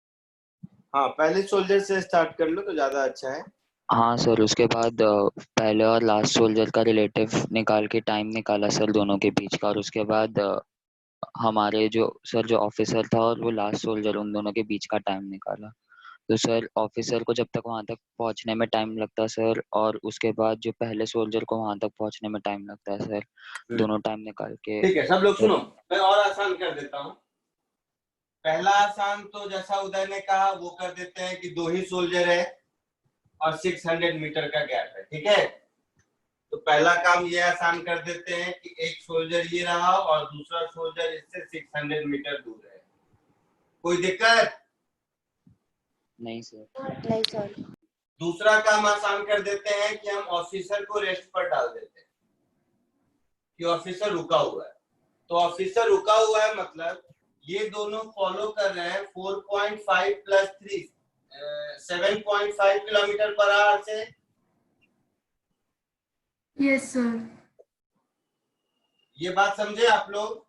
हाँ, पहले सोल्जर से स्टार्ट कर लो तो ज्यादा अच्छा है। हाँ सर, उसके बाद पहले और लास्ट सोल्जर का रिलेटिव निकाल के टाइम निकाला सर दोनों के बीच का, और उसके बाद हमारे जो ऑफिसर था और वो लास्ट सोल्जर, उन दोनों के बीच का टाइम निकाला। तो सर ऑफिसर को जब तक वहां तक पहुंचने में टाइम लगता सर, और उसके बाद जो पहले सोल्जर को वहां तक पहुंचने में टाइम लगता है सर, दोनों टाइम निकाल के। ठीक है, सब लोग सुनो, मैं और आसान कर देता हूँ। पहला आसान तो जैसा उदय ने कहा वो कर देते हैं कि 2 ही सोल्जर है और 600 मीटर का गैप है, ठीक है। तो पहला काम ये आसान कर देते हैं कि एक सोल्जर ये रहा और दूसरा सोल्जर इससे 600 मीटर दूर है। कोई दिक्कत? नहीं सर। नहीं सर। दूसरा काम आसान कर देते हैं कि हम ऑफिसर को रेस्ट पर डाल देते हैं कि ऑफिसर रुका हुआ है। तो ऑफिसर रुका हुआ है मतलब ये दोनों फॉलो कर रहे हैं 4.5 प्लस 3 7.5 किलोमीटर पर आवर से। Yes sir. ये बात समझे आप लोग?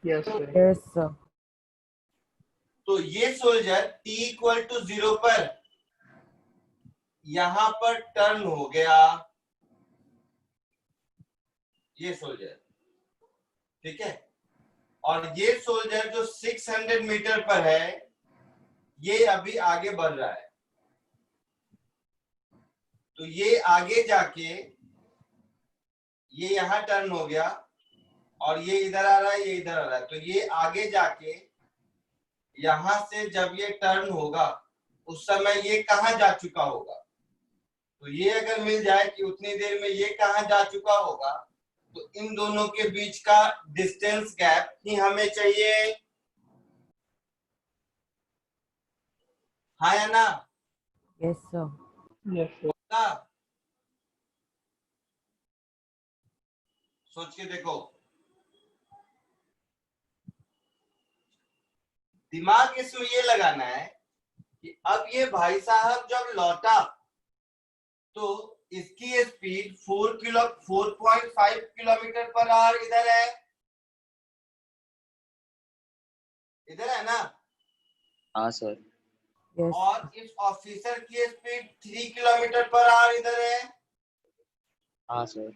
Yes, sir. Yes, sir. तो ये सोल्जर t इक्वल टू 0 पर यहां पर टर्न हो गया, ये सोल्जर, ठीक है। और ये सोल्जर जो 600 मीटर पर है ये अभी आगे बढ़ रहा है। तो ये आगे जाके ये यहां टर्न हो गया और ये इधर आ रहा है, ये इधर आ रहा है। तो ये आगे जाके यहां से जब ये टर्न होगा उस समय ये कहां जा चुका होगा। तो ये अगर मिल जाए कि उतनी देर में ये कहां जा चुका होगा, तो इन दोनों के बीच का डिस्टेंस गैप ही हमें चाहिए, हाँ या ना? Yes, sir. Yes, sir. सोच के देखो, दिमाग इसमें ये लगाना है कि अब ये भाई साहब जब लौटा तो इसकी स्पीड 4.5 किलोमीटर पर आवर इधर है, इधर है ना? हाँ सर। Yes. और इस ऑफिसर की स्पीड 3 किलोमीटर पर आवर इधर है। हाँ सर।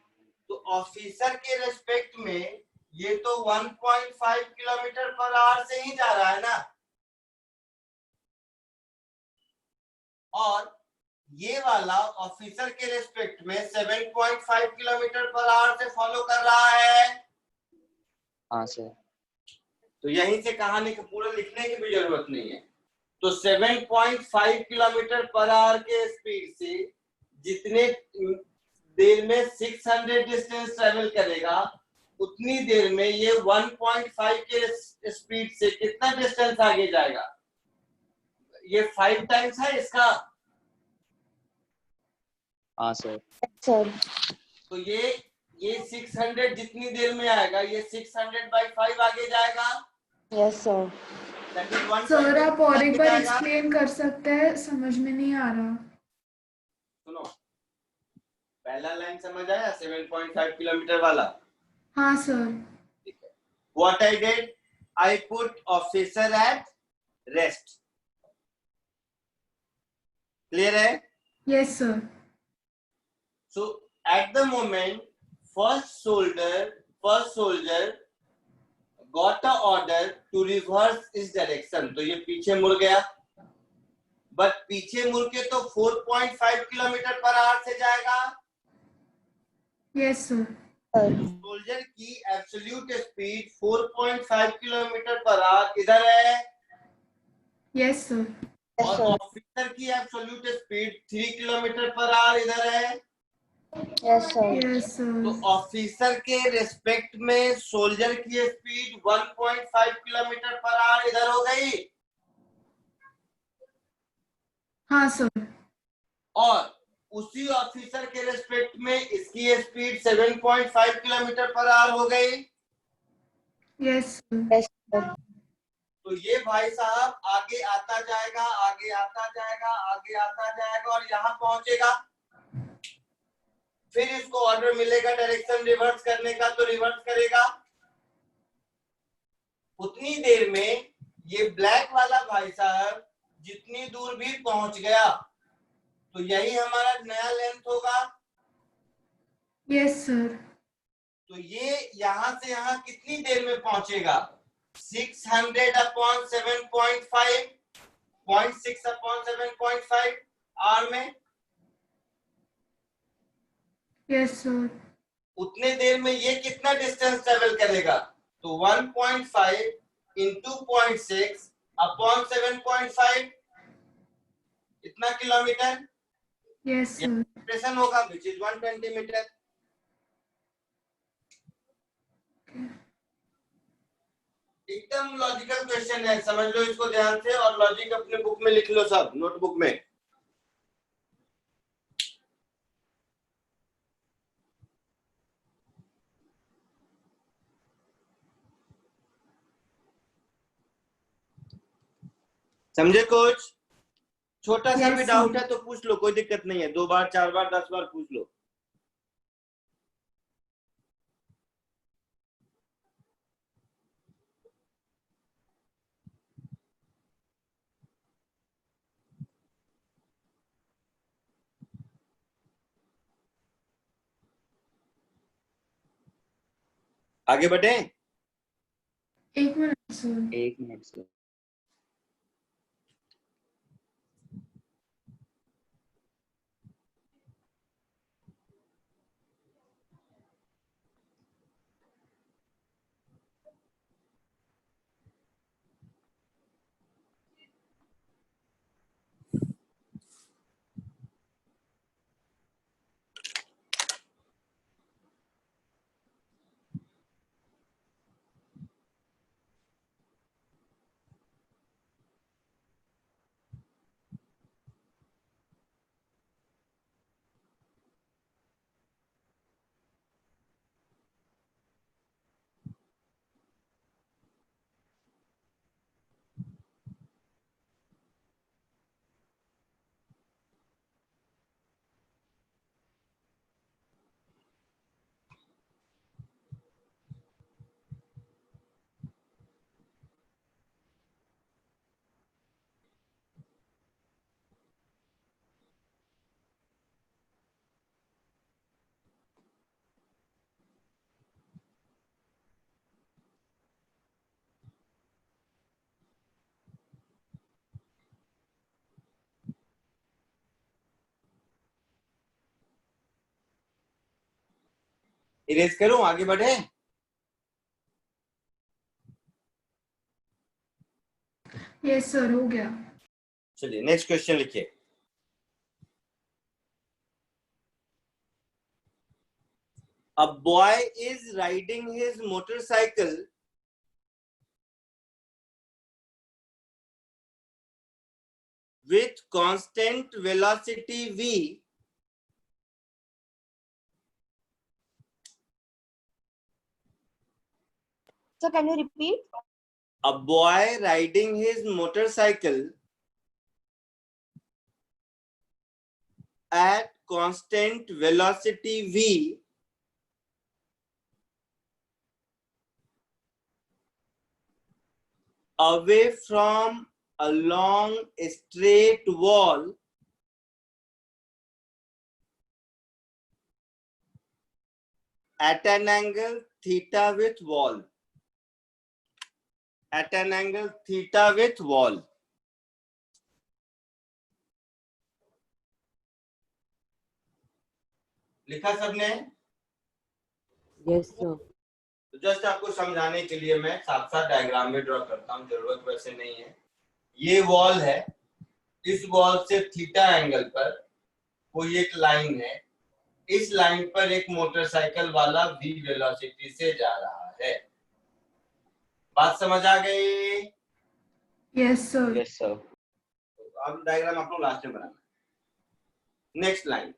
तो ऑफिसर के रेस्पेक्ट में ये तो 1.5 किलोमीटर पर आवर से ही जा रहा है ना, और ये वाला ऑफिसर के रेस्पेक्ट में 7.5 किलोमीटर पर आवर से फॉलो कर रहा है। हाँ सर। तो यहीं से कहानी को पूरा लिखने की भी जरूरत नहीं है। तो 7.5 किलोमीटर पर आवर के स्पीड से जितने देर में 600 डिस्टेंस ट्रेवल करेगा उतनी देर में ये 1.5 के स्पीड से कितना डिस्टेंस आगे जाएगा? ये 5 टाइम्स है इसका। हाँ सर। सर। तो ये 600 जितनी देर में आएगा ये 600/5 आगे जाएगा। Yes sir. That is 120 sir आप और एक बार जाएगा। एक्सप्लेन कर सकते हैं, समझ में नहीं आ रहा। सुनो, पहला लाइन समझ आया 7.5 किलोमीटर वाला? हाँ sir. What I did, I put officer at rest. Clear है? Yes sir. So at the moment, first soldier got a order to reverse his direction. तो ये पीछे मुड़ गया, बट पीछे मुड़ के तो 4.5 किलोमीटर पर आवर से जाएगा। Yes sir. सोल्जर की absolute speed 4.5 kilometre per hour इधर है। Yes sir. और ऑफिसर की absolute speed 3 kilometre per hour इधर है। Yes sir. यस तो सर। ऑफिसर के रेस्पेक्ट में सोल्जर की स्पीड 1.5 किलोमीटर पर आवर इधर हो गई। हाँ सर। और उसी ऑफिसर के रेस्पेक्ट में इसकी स्पीड 7.5 किलोमीटर पर आवर हो गई। Yes sir. तो ये भाई साहब आगे आता जाएगा, आगे आता जाएगा, आगे आता जाएगा और यहाँ पहुंचेगा। फिर इसको ऑर्डर मिलेगा डायरेक्शन रिवर्स करने का, तो रिवर्स करेगा। उतनी देर में ये ब्लैक वाला भाई साहब जितनी दूर भी पहुंच गया तो यही हमारा नया लेंथ होगा। Yes sir. तो ये यहां से यहां कितनी देर में पहुंचेगा? 600 अपॉन 7.5, 0.6 अपॉन 7.5 आवर में। Yes sir. उतने देर में ये कितना डिस्टेंस ट्रेवल करेगा? तो 1.5 इंटू 0.6 अपॉन 7.5, इतना किलोमीटर यस सर। एक्सप्रेशन होगा विच इज 120 मीटर। एकदम लॉजिकल क्वेश्चन है, समझ लो इसको ध्यान से और लॉजिक अपने बुक में लिख लो, सब नोटबुक में। समझे कुछ? छोटा सा Yes, भी sir. डाउट है तो पूछ लो, कोई दिक्कत नहीं है। 2 बार 4 बार 10 बार पूछ लो। आगे बढ़े। 1 minute sir. 1 minute sir. Erase करूं, आगे बढ़े। यस सर, हो गया। चलिए नेक्स्ट क्वेश्चन लिखिए। A boy is riding his motorcycle with constant velocity v So can you repeat? A boy riding his motorcycle at constant velocity v away from a long straight wall at an angle theta with wall. At an angle theta with wall. लिखा सबने? Yes, sir. तो just आपको समझाने के लिए मैं साथ साथ डायग्राम में ड्रॉ करता हूँ, जरूरत वैसे नहीं है। ये वॉल है, इस वॉल से थीटा एंगल पर कोई एक लाइन है, इस लाइन पर एक मोटरसाइकिल वाला v वेलोसिटी से जा रहा है। बात समझ आ गई? Yes sir. Yes sir. अब डायग्राम आप लोग लास्ट में बनाना। Next line,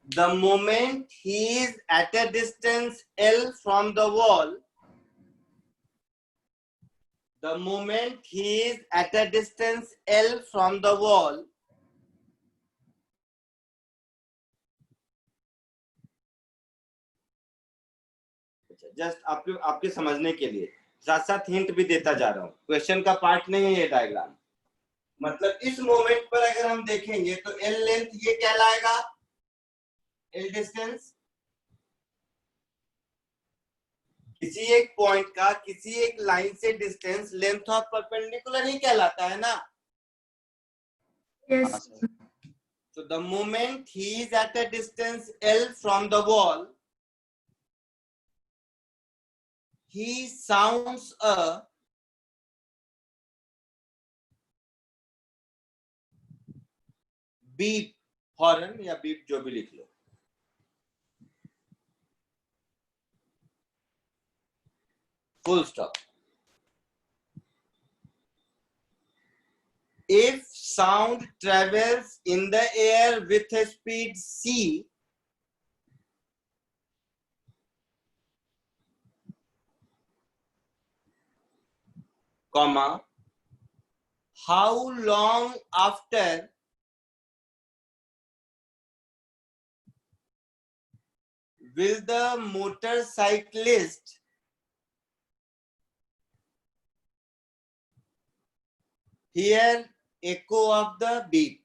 the moment he is at a distance L from the wall, the moment he is at a distance L from the wall, just आपके समझने के लिए साथ साथ हिंट भी देता जा रहा हूं, क्वेश्चन का पार्ट नहीं है ये डायग्राम। मतलब इस मोमेंट पर अगर हम देखेंगे तो एल लेंथ ये कहलाएगा, एल डिस्टेंस किसी एक पॉइंट का किसी एक लाइन से डिस्टेंस लेंथ ऑफ परपेंडिकुलर ही कहलाता है ना। Yes. So the moment he is at a distance L from the wall, he sounds a beep, horn या बीप जो भी लिख लो। Full stop. If sound travels in the air with a speed c, comma, how long after will the motorcyclist hear echo of the beep?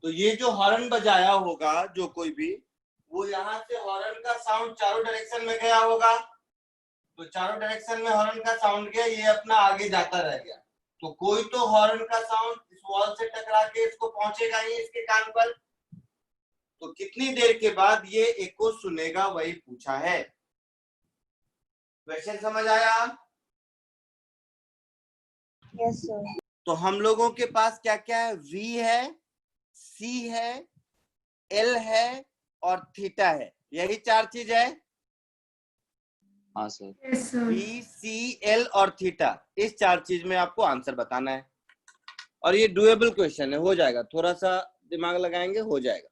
तो ये जो horn बजाया होगा जो कोई भी, वो यहाँ से हॉर्न का साउंड चारों डायरेक्शन में गया होगा, तो चारों डायरेक्शन में हॉर्न का साउंड गया, ये अपना आगे जाता रह गया, तो कोई तो हॉर्न का साउंड इस वॉल से टकरा के इसको पहुंचेगा ही इसके कान पर, तो कितनी देर के बाद ये एको सुनेगा वही पूछा है। क्वेश्चन समझ आया? Yes, sir. तो हम लोगों के पास क्या क्या है, V है, C है, L है और थीटा है, यही चार चीज है। हाँ sir. Yes, sir. V, C, L और थीटा, इस चार चीज में आपको आंसर बताना है और ये डुएबल क्वेश्चन है, हो जाएगा, थोड़ा सा दिमाग लगाएंगे हो जाएगा।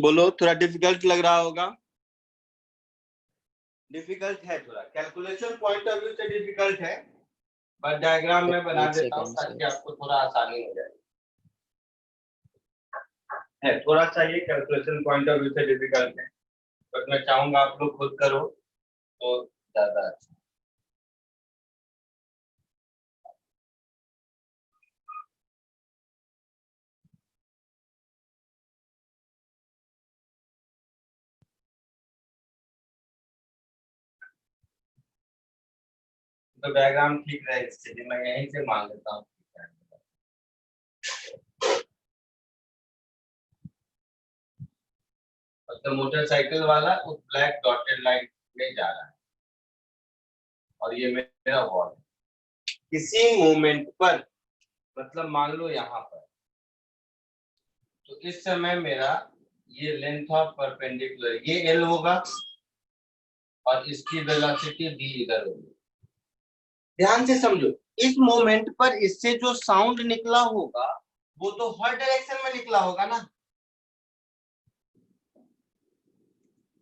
बोलो, थोड़ा डिफिकल्ट लग रहा होगा। डिफिकल्ट है थोड़ा, कैलकुलेशन पॉइंट ऑफ व्यू से डिफिकल्ट है, बट डायग्राम में बना एक देता हूँ सेकंड ताकि सर। आपको थोड़ा आसानी हो जाए। है थोड़ा सा ये कैलकुलेशन पॉइंट ऑफ व्यू से डिफिकल्ट है, बट मैं चाहूंगा आप लोग खुद करो तो ज्यादा अच्छा। तो डायग्राम ठीक रहे इसलिए मैं यहीं से मान लेता हूँ। तो मोटरसाइकिल वाला उस ब्लैक डॉटेड लाइन में जा रहा है और ये मेरा वॉल है। किसी मोमेंट पर, मतलब मान लो यहाँ पर, तो इस समय मेरा ये लेंथ ऑफ परपेंडिकुलर ये एल होगा और इसकी वेलोसिटी डी इधर होगी। ध्यान से समझो, इस मोमेंट पर इससे जो साउंड निकला होगा वो तो हर डायरेक्शन में निकला होगा ना,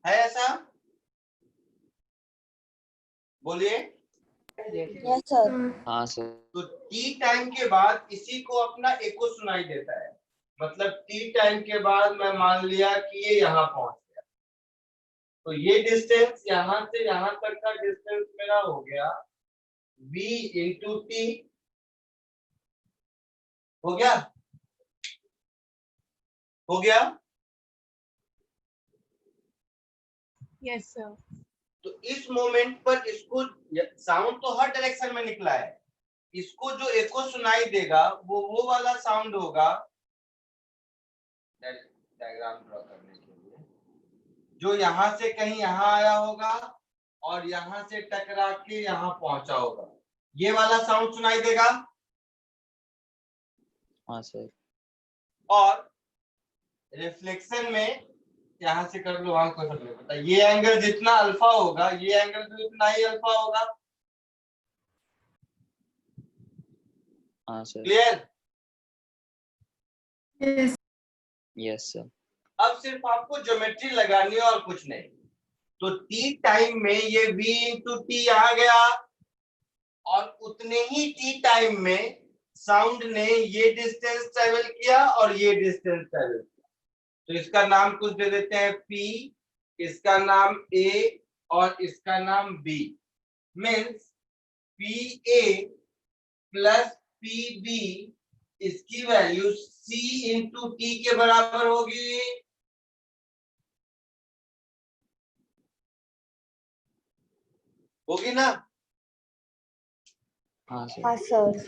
है ऐसा? बोलिए। Yes, sir. हाँ सर। तो टी टाइम के बाद इसी को अपना एको सुनाई देता है, मतलब टी टाइम के बाद मैं मान लिया कि ये यहाँ पहुंच गया, तो ये डिस्टेंस यहाँ से यहाँ तक का डिस्टेंस मेरा हो गया v इंटू टी। हो गया? हो गया? Yes, sir. तो इस मोमेंट पर इसको साउंड तो हर डायरेक्शन में निकला है, इसको जो एको सुनाई देगा वो वाला साउंड होगा। डायग्राम ड्रॉ करने के लिए जो यहाँ से कहीं यहाँ आया होगा और यहाँ से टकरा के यहाँ पहुंचा होगा, ये वाला साउंड सुनाई देगा। हाँ सर। और रिफ्लेक्शन में यहाँ से कर लो, वहां कोई फर्क नहीं पड़ता, ये एंगल जितना अल्फा होगा ये एंगल भी उतना ही अल्फा होगा। हाँ sir. Clear? Yes. Yes sir. अब सिर्फ आपको ज्योमेट्री लगानी है और कुछ नहीं। तो टी टाइम में ये v इंटू टी आ गया और उतने ही टी टाइम में साउंड ने ये डिस्टेंस ट्रेवल किया और ये डिस्टेंस ट्रेवल किया, तो इसका नाम कुछ दे देते हैं p, इसका नाम a और इसका नाम b। Means pa plus pb इसकी वैल्यू c इंटू टी के बराबर होगी। होगी ना? हाँ सर। हाँ, sir.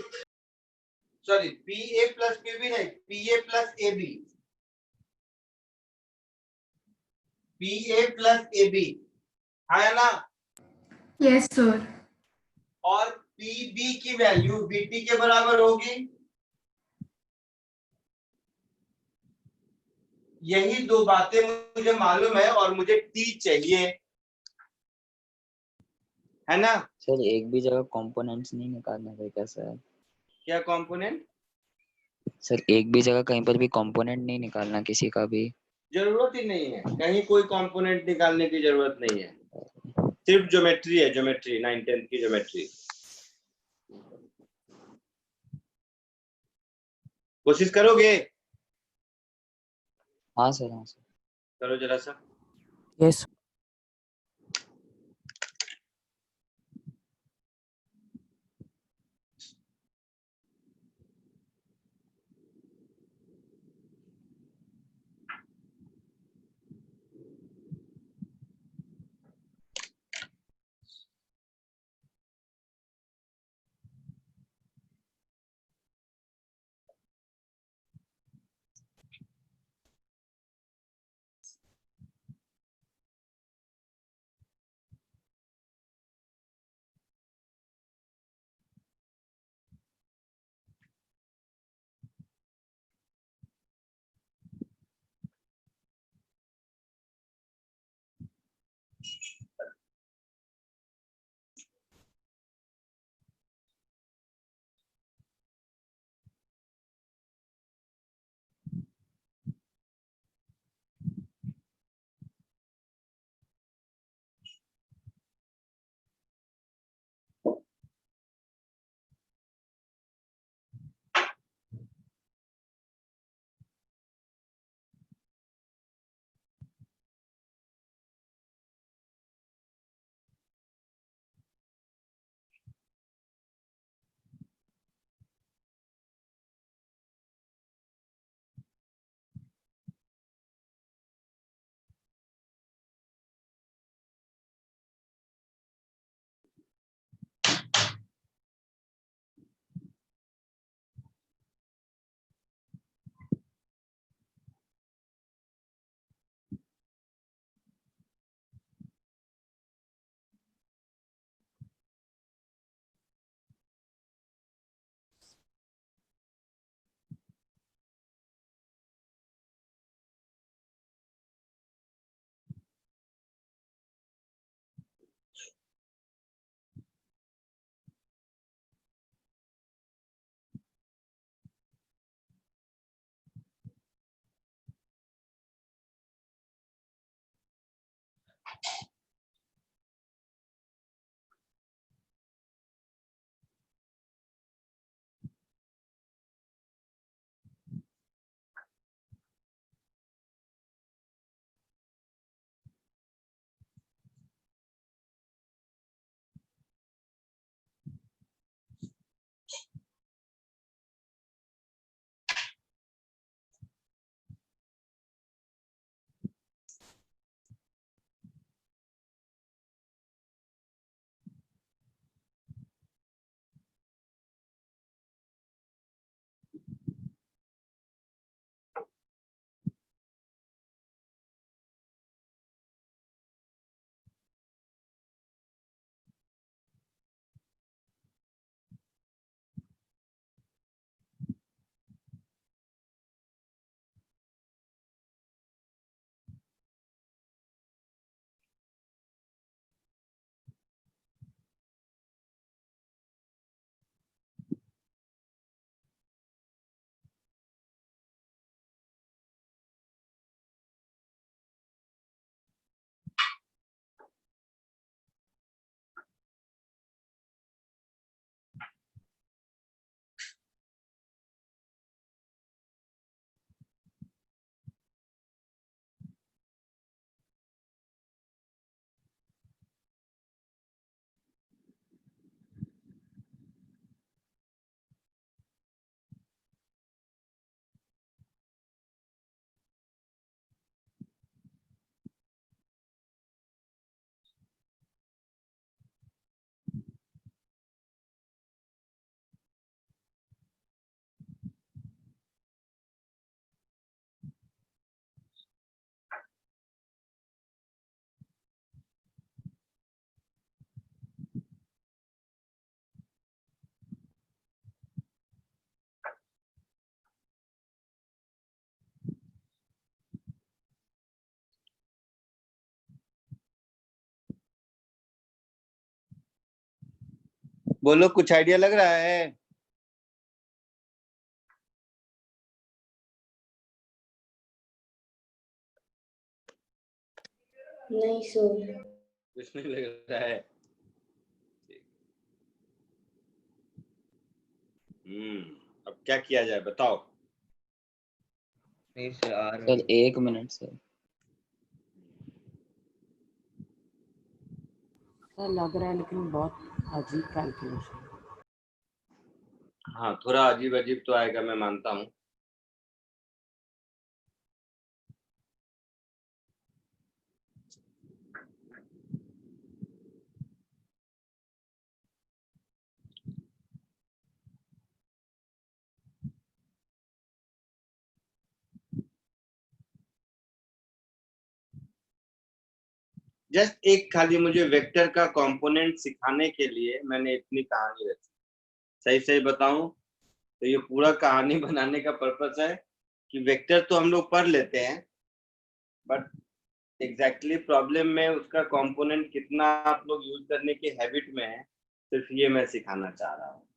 Sorry, p a plus p b नहीं, p a plus a b, p a plus a b है ना? Yes, sir. और पी बी की वैल्यू बी टी के बराबर होगी। यही दो बातें मुझे मालूम है और मुझे टी चाहिए, है ना? सर एक भी जगह कंपोनेंट्स नहीं निकालना है क्या सर? क्या कंपोनेंट? सर एक भी जगह कहीं पर भी कंपोनेंट नहीं निकालना किसी का भी? जरूरत ही नहीं है, कहीं कोई कंपोनेंट निकालने की जरूरत नहीं है, सिर्फ ज्योमेट्री है, ज्योमेट्री 9th की ज्योमेट्री। कोशिश करोगे? हाँ सर। हाँ सर। करो जरा सा। Yes. बोलो, कुछ आइडिया लग रहा है? नहीं सर। कुछ नहीं लग रहा है। अब क्या किया जाए बताओ। नहीं सर आ रहा सर 1 मिनट सर। सर लग रहा है लेकिन बहुत अजीब कैलकुलेशन। हाँ, थोड़ा अजीब अजीब तो आएगा, मैं मानता हूँ। जस्ट एक खाली मुझे वेक्टर का कंपोनेंट सिखाने के लिए मैंने इतनी कहानी रची। सही सही बताऊं तो ये पूरा कहानी बनाने का पर्पस है कि वेक्टर तो हम लोग पढ़ लेते हैं, बट एग्जैक्टली प्रॉब्लम में उसका कंपोनेंट कितना आप लोग यूज करने की हैबिट में है, सिर्फ ये मैं सिखाना चाह रहा हूँ।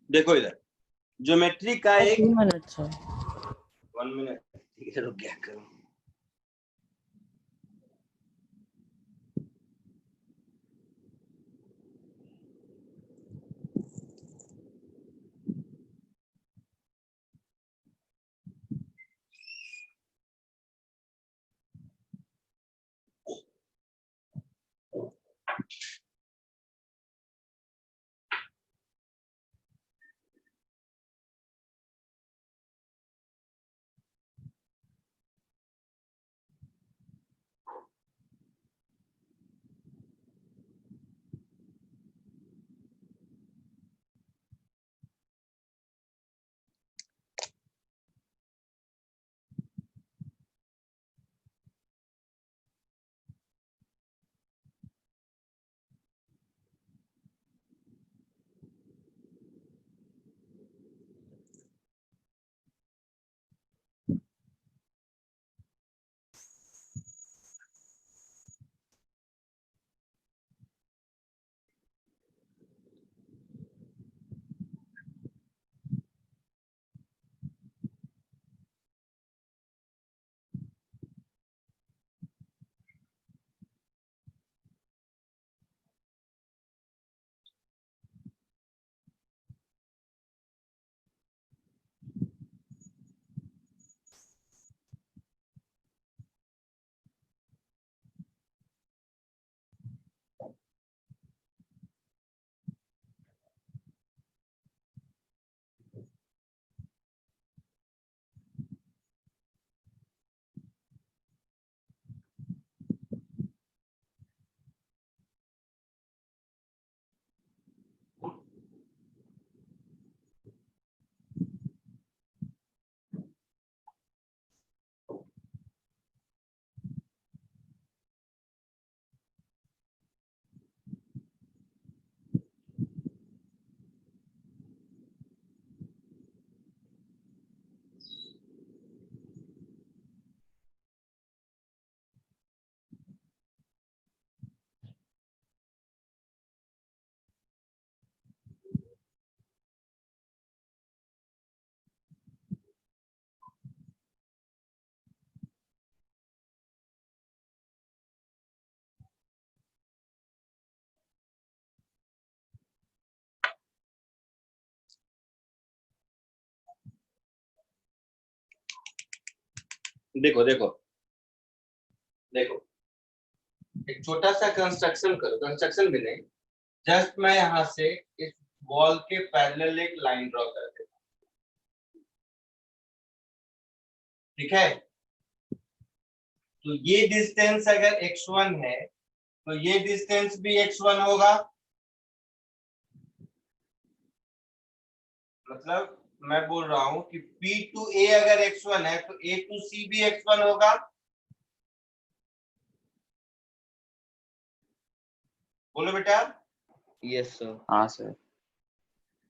देखो इधर ज्योमेट्री का एक 2 मिनट सर। 1 मिनट, ठीक है, रुक गया करो। देखो देखो देखो, एक छोटा सा कंस्ट्रक्शन करो, कंस्ट्रक्शन भी नहीं, जस्ट मैं यहां से इस वॉल के पैरेलल एक लाइन ड्रॉ कर देता हूं, ठीक है। तो ये डिस्टेंस अगर x1 है तो ये डिस्टेंस भी x1 होगा, मतलब मैं बोल रहा हूं कि P to A अगर x1 है तो A to C भी x1 होगा। बोलो बेटा। Yes sir. हाँ सर।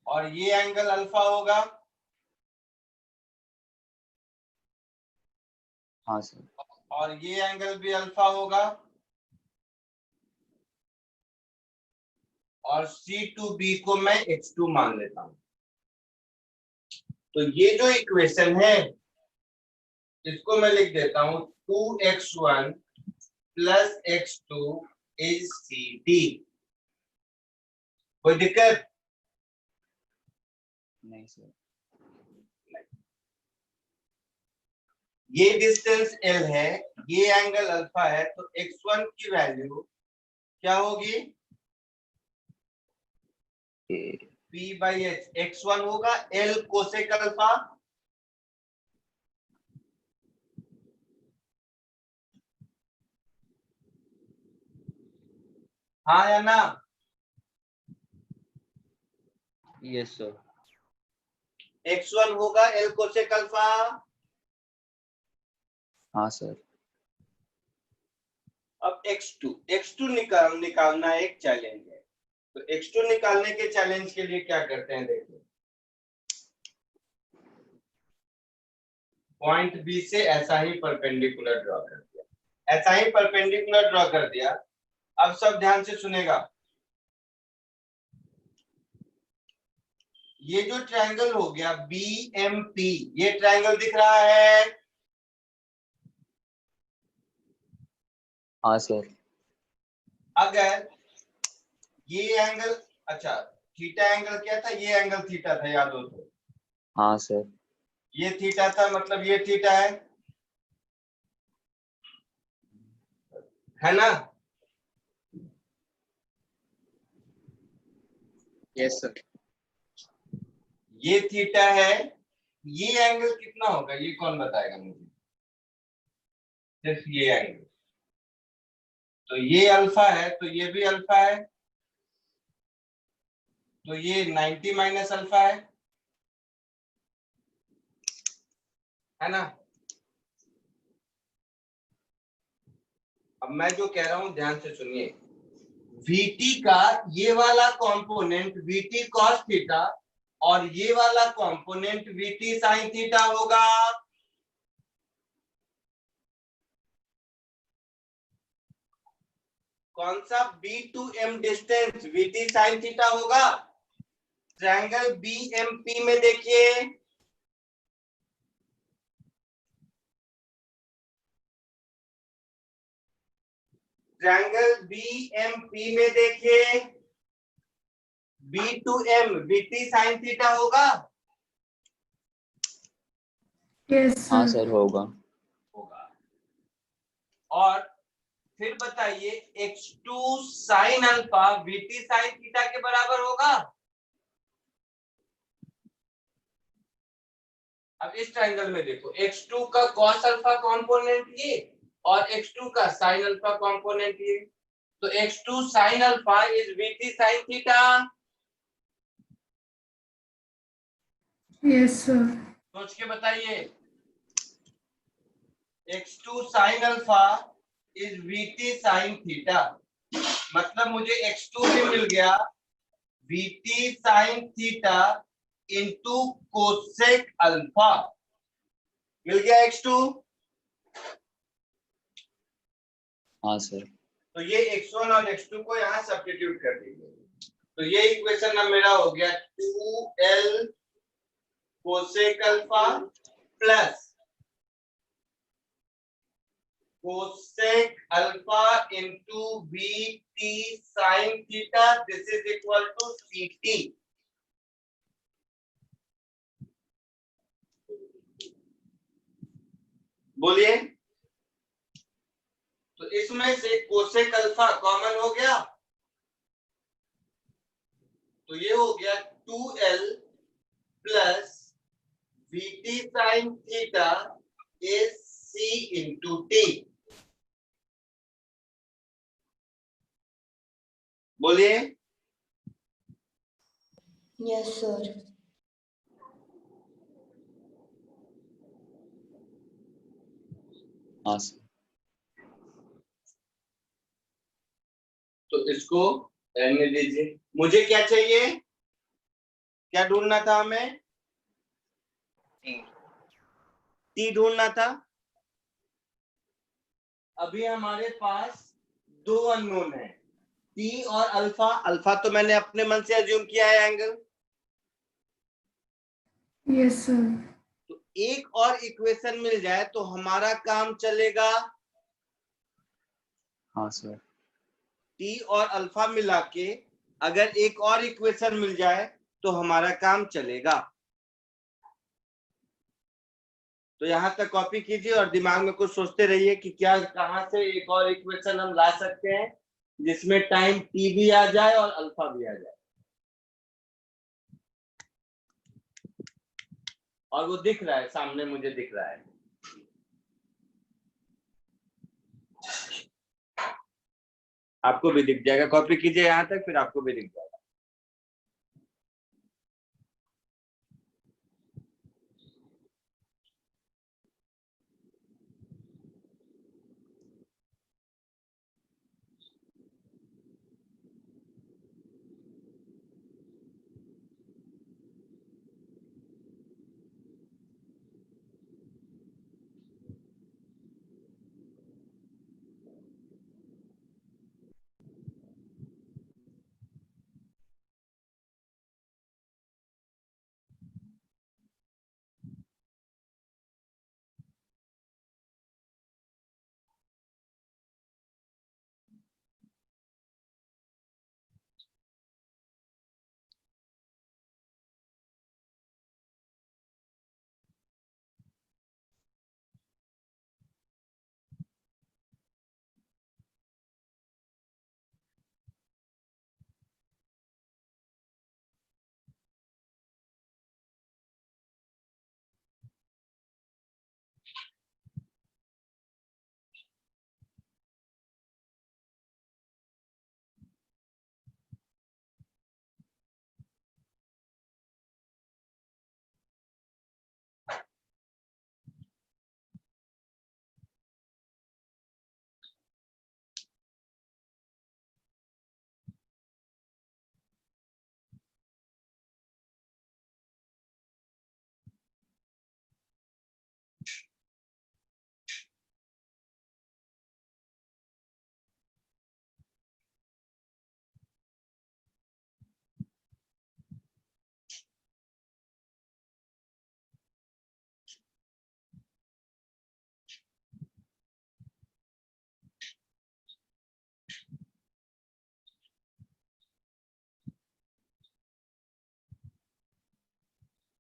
और ये एंगल अल्फा होगा। हाँ सर। और ये एंगल भी अल्फा होगा। और C to B को मैं x2 मान लेता हूं। तो ये जो इक्वेशन है इसको मैं लिख देता हूं 2x1 plus x2 is CD। कोई दिक्कत? नहीं सर। ये डिस्टेंस L है, ये एंगल अल्फा है, तो x1 की वैल्यू क्या होगी? P by H। x1 होगा L कोसेक अल्फा, हाँ या ना? Yes sir. x1 होगा L कोसेक अल्फा। हाँ सर। अब x2 निकालना एक चैलेंज है। तो x2 निकालने के चैलेंज के लिए क्या करते हैं, देखो पॉइंट B से ऐसा ही परपेंडिकुलर ड्रॉ कर दिया, ऐसा ही परपेंडिकुलर ड्रॉ कर दिया। अब सब ध्यान से सुनेगा, ये जो ट्रायंगल हो गया BMP, ये ट्रायंगल दिख रहा है? हाँ सर। अगर ये एंगल, अच्छा थीटा एंगल क्या था? ये एंगल थीटा था, याद हो तो? हाँ सर। ये थीटा था, मतलब ये थीटा है ना? Yes sir. ये थीटा है, ये एंगल कितना होगा ये कौन बताएगा मुझे? सिर्फ ये एंगल। तो ये अल्फा है तो ये भी अल्फा है, तो ये 90 माइनस अल्फा है ना? अब मैं जो कह रहा हूं ध्यान से सुनिए, VT का ये वाला कंपोनेंट VT cos थीटा और ये वाला कंपोनेंट VT sin थीटा होगा। कौन सा? B to M distance VT sin theta होगा। ट्रायंगल BMP में देखिए, ट्रायंगल BMP में देखिए, B to M VT sin theta होगा। यस हाँ सर। सर होगा। होगा। और फिर बताइए x2 sin alpha VT sin theta के बराबर होगा। अब इस ट्रायंगल में देखो, x2 का cos अल्फा कंपोनेंट ये और x2 का sin अल्फा कंपोनेंट ये, तो x2 sin alpha is VT sin theta. Yes sir. सोच के बताइए, x2 sin alpha is VT sin theta, मतलब मुझे x2 भी मिल गया VT sin theta into cosec alpha, मिल गया x2। हाँ सर। तो ये x1 और x2 को यहाँ सब्स्टिट्यूट कर दीजिए, तो ये इक्वेशन ना मेरा हो गया 2L cosec alpha plus cosec alpha into VT sin theta, this is equal to CT। बोलिए। तो इसमें से कोसेक अल्फा कॉमन हो गया, तो ये हो गया 2l plus vt sine theta is c into T. बोलिए। Yes, sir. हाँ सर। तो इसको रहने दीजिए। मुझे क्या चाहिए, क्या ढूंढना था हमें? टी ढूंढना था। अभी हमारे पास दो अननोन है, टी और अल्फा। अल्फा तो मैंने अपने मन से अज्यूम किया है एंगल। Yes sir. तो एक और इक्वेशन मिल जाए तो हमारा काम चलेगा। हाँ सर। टी और अल्फा मिला के अगर एक और इक्वेशन मिल जाए तो हमारा काम चलेगा। तो यहां तक कॉपी कीजिए और दिमाग में कुछ सोचते रहिए कि क्या कहां से एक और इक्वेशन हम ला सकते हैं जिसमें टाइम टी भी आ जाए और अल्फा भी आ जाए। और वो दिख रहा है सामने, मुझे दिख रहा है। आपको भी दिख जाएगा, कॉपी कीजिए यहां तक, फिर आपको भी दिख जाएगा।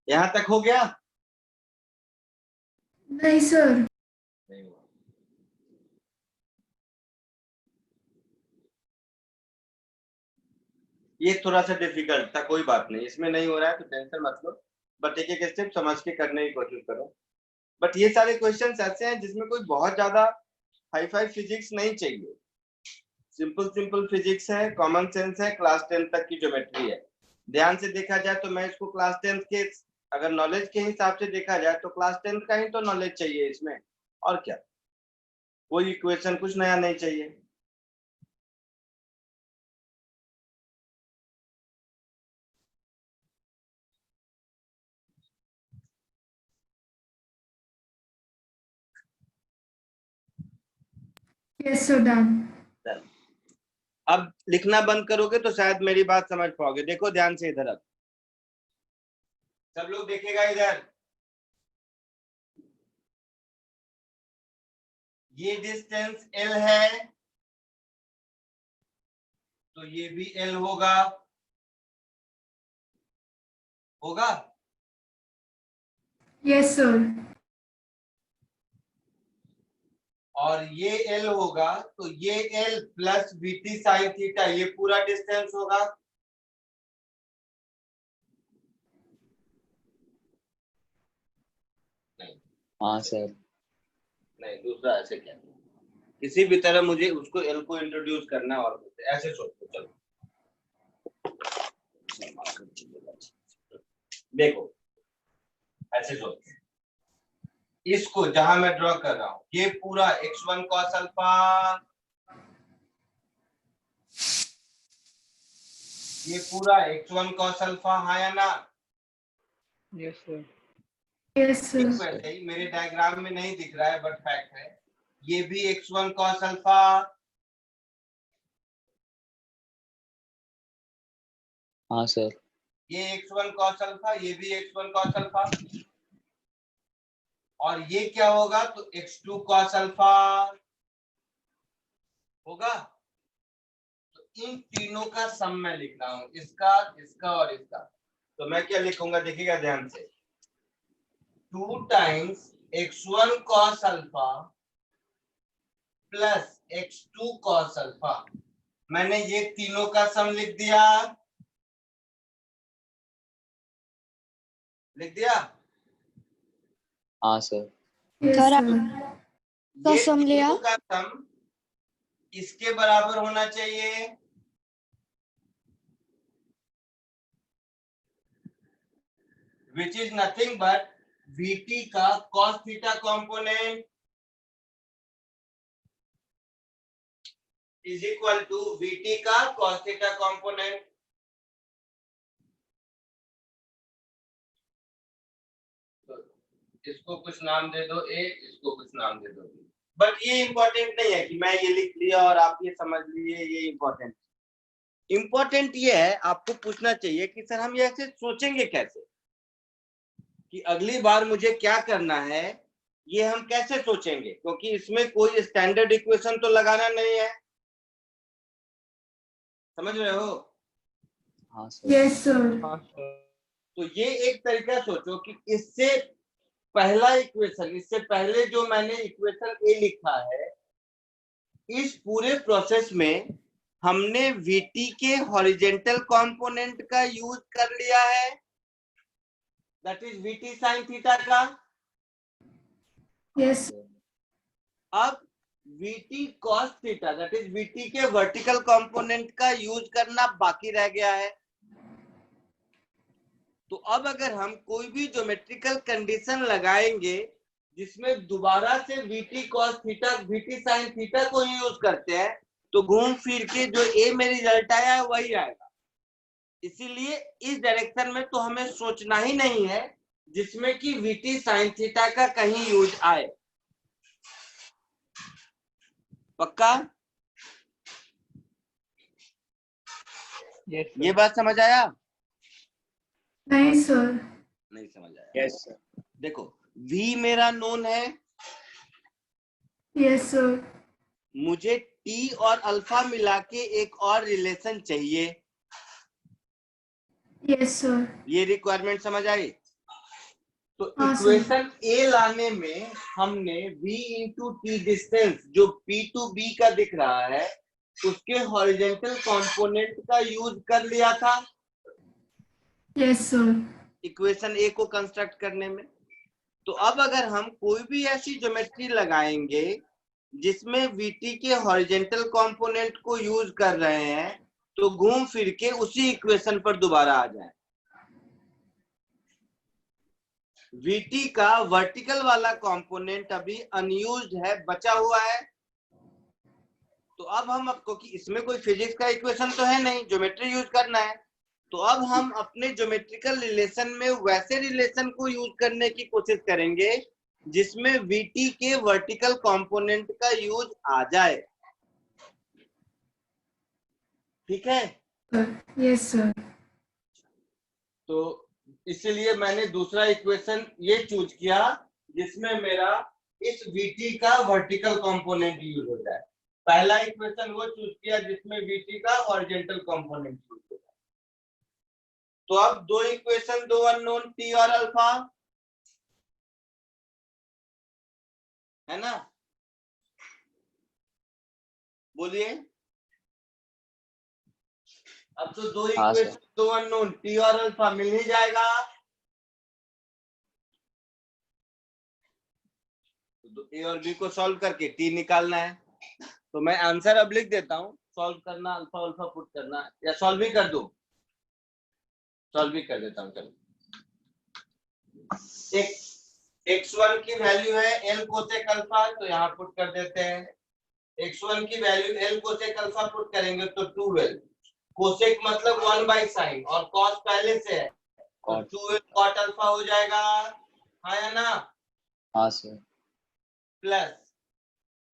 यहां तक हो गया? नहीं सर। नहीं हुआ। ये थोड़ा सा डिफिकल्ट था, कोई बात नहीं, इसमें नहीं हो रहा है तो टेंशन मत लो, बट एक एक स्टेप समझ के करने की कोशिश करो। बट ये सारे क्वेश्चंस ऐसे हैं जिसमें कोई बहुत ज्यादा हाई फाई फिजिक्स नहीं चाहिए। सिंपल सिंपल फिजिक्स है, कॉमन सेंस है, क्लास 10 तक की ज्योमेट्री है। ध्यान से देखा जाए तो मैं इसको क्लास 10 के अगर नॉलेज के हिसाब से देखा जाए तो क्लास 10 का ही तो नॉलेज चाहिए इसमें, और क्या। कोई इक्वेशन कुछ नया नहीं चाहिए। Yes sir done. अब लिखना बंद करोगे तो शायद मेरी बात समझ पाओगे। देखो ध्यान से इधर, अब सब लोग देखेगा इधर। ये डिस्टेंस L है तो ये भी L होगा, होगा। Yes sir. और ये L होगा, तो ये L plus VT sine theta, ये पूरा डिस्टेंस होगा। नहीं, हाँ सर। नहीं, दूसरा ऐसे क्या, किसी भी तरह मुझे उसको L को इंट्रोड्यूस करना है, और ऐसे सोचो। चलो देखो, ऐसे सोचो, इसको जहां मैं ड्रॉ कर रहा हूं, ये पूरा x1 cos अल्फा, ये पूरा x1 cos अल्फा, हाँ या ना? Yes, sir. Yes, sir. ठीक वैसे ही मेरे डायग्राम में नहीं दिख रहा है, बट फैक्ट है, ये भी x1 cos अल्फा, हाँ सर। ये x1 cos अल्फा, ये भी x1 cos अल्फा, और ये क्या होगा, तो x2 cos अल्फा होगा। तो इन तीनों का सम मैं लिख रहा हूं, इसका, इसका और इसका। तो मैं क्या लिखूंगा, देखिएगा ध्यान से, 2 times x1 cos alpha plus x2 cos alpha. मैंने ये तीनों का सम लिख दिया, लिख दिया। हाँ सर। Yes, sir, sir. ये सम लिया? तीनों का सम इसके बराबर होना चाहिए, which is nothing but VT का cos theta component is equal to VT का cos थीटा कंपोनेंट। इसको कुछ नाम दे दो A, इसको कुछ नाम दे दो B। बट ये इंपॉर्टेंट नहीं है कि मैं ये लिख लिया और आप ये समझ लिए, ये इंपॉर्टेंट। इंपॉर्टेंट ये है, आपको पूछना चाहिए कि सर हम ये ऐसे सोचेंगे कैसे, कि अगली बार मुझे क्या करना है, ये हम कैसे सोचेंगे, क्योंकि इसमें कोई स्टैंडर्ड इक्वेशन तो लगाना नहीं है। समझ रहे हो? हाँ सर। Yes, sir. हाँ सर। तो ये एक तरीका सोचो कि इससे पहला इक्वेशन, इससे पहले जो मैंने इक्वेशन ए लिखा है, इस पूरे प्रोसेस में हमने VT के हॉरिजेंटल कंपोनेंट का यूज कर लिया है, that is VT sine theta का। Yes. अब VT cos theta, that is VT के वर्टिकल कंपोनेंट का यूज करना बाकी रह गया है। तो अब अगर हम कोई भी ज्योमेट्रिकल कंडीशन लगाएंगे जिसमें दोबारा से VT cos theta, VT sin theta को ही यूज करते हैं, तो घूम फिर के जो A में रिजल्ट आया है वही आएगा। इसीलिए इस डायरेक्शन में तो हमें सोचना ही नहीं है जिसमें कि VT sin थीटा का कहीं यूज आए। पक्का? Yes, sir. ये बात समझ आया? नहीं, sir. नहीं समझ आया? Yes sir. देखो, V मेरा नोन है, Yes, sir. मुझे T और अल्फा मिला के एक और रिलेशन चाहिए। Yes, sir. ये रिक्वायरमेंट समझ आई? तो हाँ, इक्वेशन ए लाने में हमने V इंटू टी डिस्टेंस जो P टू B का दिख रहा है, उसके हॉरिजेंटल कंपोनेंट का यूज कर लिया था Yes, sir. इक्वेशन ए को कंस्ट्रक्ट करने में। तो अब अगर हम कोई भी ऐसी ज्योमेट्री लगाएंगे जिसमें VT के हॉरिजेंटल कंपोनेंट को यूज कर रहे हैं, तो घूम फिर के उसी इक्वेशन पर दोबारा आ जाए। VT का वर्टिकल वाला कंपोनेंट अभी अनयूज्ड है, बचा हुआ है। तो अब हम, क्योंकि इसमें कोई फिजिक्स का इक्वेशन तो है नहीं, ज्योमेट्री यूज करना है, तो अब हम अपने ज्योमेट्रिकल रिलेशन में वैसे रिलेशन को यूज करने की कोशिश करेंगे जिसमें VT के वर्टिकल कंपोनेंट का यूज आ जाए। ठीक है? Yes, sir. तो इसीलिए मैंने दूसरा इक्वेशन ये चूज किया जिसमें मेरा इस VT का वर्टिकल कंपोनेंट यूज हो जाए। पहला इक्वेशन वो चूज किया जिसमें VT का हॉरिजॉन्टल कंपोनेंट यूज हो जाए। तो अब दो इक्वेशन, दो अननोन T और अल्फा, है ना? बोलिए। अब तो दो हाँ इक्वेशन, सर। दो अननोन, टी और अल्फा मिल ही जाएगा। तो ए और बी को सॉल्व करके टी निकालना है। तो मैं आंसर अब लिख देता हूँ, सॉल्व करना, अल्फा अल्फा पुट करना, या सॉल्व ही कर दो, सॉल्व ही कर देता हूँ। चलो, x1 की वैल्यू है l कोसेक अल्फा, तो यहाँ पुट कर देते हैं। x1 की value l cosec alpha put करेंगे तो 2l, कोसेक मतलब 1/sin, और cos पहले से है तो 2l cot अल्फा हो जाएगा, हाँ या ना? हाँ sir. Plus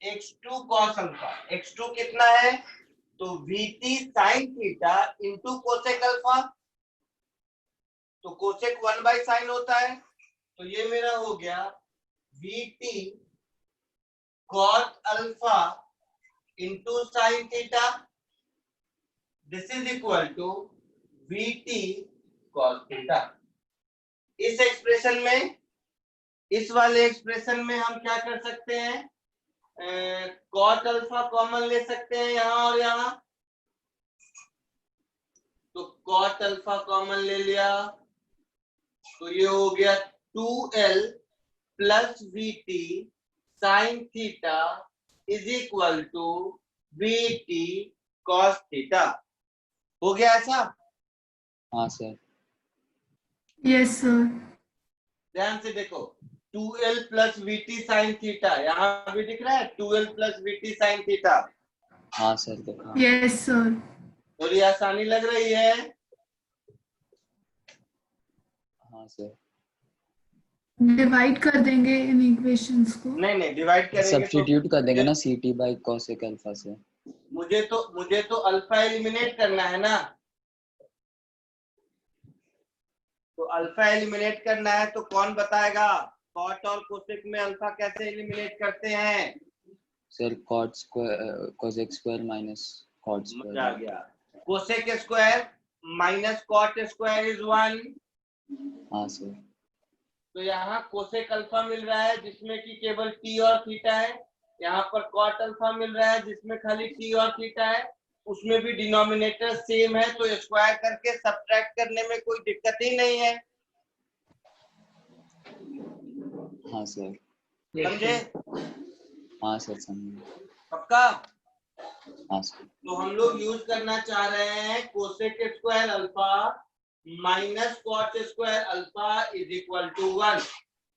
x2 cos alpha, x2 कितना है? तो vt sin theta into cosec alpha, तो कोसेक 1/sin होता है, तो ये मेरा हो गया vt cot alpha into sin theta, this is equal to vt cos theta. इस एक्सप्रेशन में, इस वाले एक्सप्रेशन में हम क्या कर सकते हैं, cot अल्फा कॉमन ले सकते हैं यहाँ और यहाँ, तो cot अल्फा कॉमन ले लिया, तो ये हो गया 2l plus vt sin theta is equal to vt cos theta. हो गया ऐसा? हाँ सर। Yes sir. ध्यान से देखो, 2l plus vt sin theta, यहाँ भी दिख रहा है 2l plus vt sin theta. हाँ सर देखा। Yes sir. थोड़ी आसानी लग रही है? हाँ सर। डिवाइड कर देंगे इन इक्वेशंस को। नहीं डिवाइड करेंगे सब्स्टिट्यूट कर देंगे ना ct बाई कोसेक अल्फा से। मुझे तो अल्फा एलिमिनेट करना है ना, तो अल्फा एलिमिनेट करना है, तो कौन बताएगा कॉट और कोसेक में अल्फा कैसे एलिमिनेट करते हैं? Sir cot square cosec square minus cot square. मजा आ गया। Cosec square minus cot square is 1। हाँ सर। तो यहाँ कोसेक अल्फा मिल रहा है जिसमें कि केवल टी और थीटा है, यहाँ पर कॉट अल्फा मिल रहा है जिसमें खाली टी और थीटा है, उसमें भी डिनोमिनेटर सेम है, तो स्क्वायर करके सब्ट्रैक्ट करने में कोई दिक्कत ही नहीं है। हाँ सर। समझे? हाँ सर समझे। पक्का? हाँ सर। तो हम लोग यूज करना चाह रहे हैं cosec square alpha minus cot square alpha is equal to 1,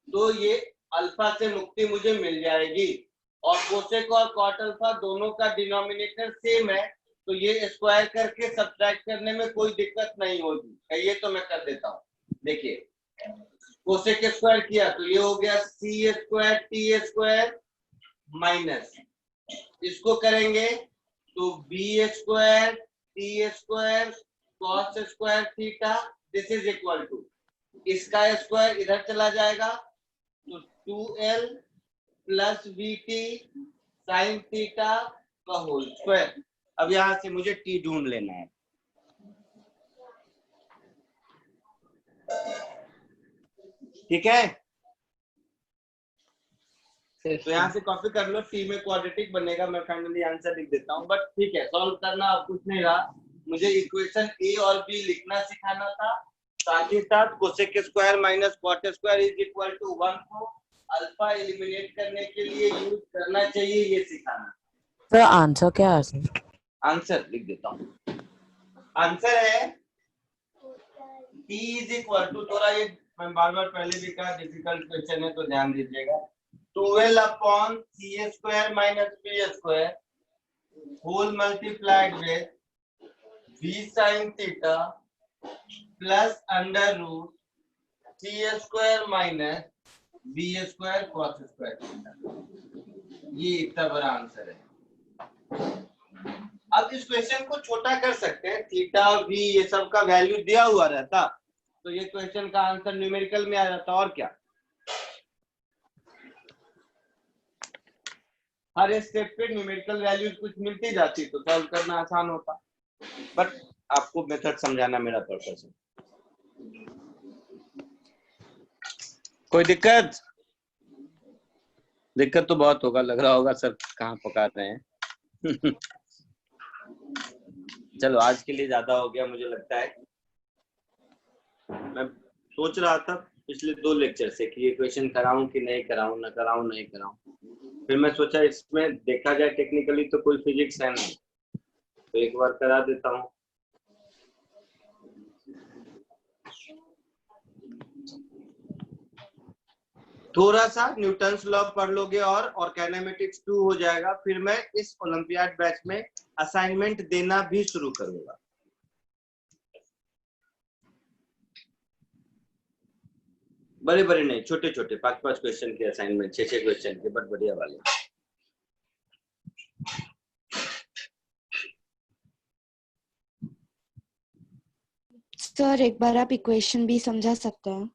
तो ये अल्फा से मुक्ति मुझे मिल जाएगी, और कोसेक और कॉट अल्फा दोनों का डिनोमिनेटर सेम है, तो ये स्क्वायर करके सब्ट्रैक्ट करने में कोई दिक्कत नहीं होगी। ये तो मैं कर देता हूँ। देखिए, कोसेक स्क्वायर किया तो ये हो गया c square t square minus, इसको करेंगे तो b square t square cos square theta, this is equal to, इसका स्क्वायर इधर चला जाएगा तो 2l plus vt sine theta का होल स्क्वायर। अब यहां से मुझे t ढूंढ लेना है। ठीक है, तो यहाँ से कॉपी कर लो, t में क्वाड्रेटिक बनेगा, मैं फाइनली आंसर लिख देता हूँ, बट ठीक है, सॉल्व करना अब कुछ नहीं रहा, मुझे इक्वेशन a और b लिखना सिखाना था, साथ ही साथ cosec square minus cot square is equal to 1 को अल्फा एलिमिनेट करने के लिए यूज करना चाहिए, ये सिखाना। सर आंसर क्या है सर? आंसर लिख देता हूँ। आंसर है t इज इक्वल टू, थोड़ा ये मैं बार बार पहले भी कहा डिफिकल्ट क्वेश्चन है तो ध्यान दीजिएगा, 12 upon C square minus B square whole multiplied with v sin theta plus under root C square minus B square cos square theta. ये इतना बड़ा आंसर है। अब इस क्वेश्चन को छोटा कर सकते हैं, थीटा और v ये सब का वैल्यू दिया हुआ रहता तो ये क्वेश्चन का आंसर न्यूमेरिकल में आ जाता, और क्या। हर स्टेप पे न्यूमेरिकल वैल्यूज कुछ मिलती जाती तो सॉल्व करना आसान होता, बट आपको मेथड समझाना मेरा पर्पस है। कोई दिक्कत? दिक्कत तो बहुत होगा, लग रहा होगा सर कहाँ पका रहे हैं। चलो आज के लिए ज्यादा हो गया मुझे लगता है। मैं सोच रहा था पिछले 2 लेक्चर से कि ये क्वेश्चन कराऊं कि नहीं कराऊं, ना कराऊं नहीं कराऊं। फिर मैं सोचा इसमें देखा जाए टेक्निकली तो कोई फिजिक्स है नहीं, तो एक बार करा देता हूं। थोड़ा सा न्यूटन्स लॉ पढ़ लोगे और काइनेमेटिक्स 2 हो जाएगा। फिर मैं इस ओलंपियाड बैच में असाइनमेंट देना भी शुरू करूंगा। बड़े बड़े नहीं, छोटे छोटे 5-5 क्वेश्चन के असाइनमेंट, 6-6 क्वेश्चन के, बट बढ़िया वाले। सर एक बार आप इक्वेशन भी समझा सकते हैं?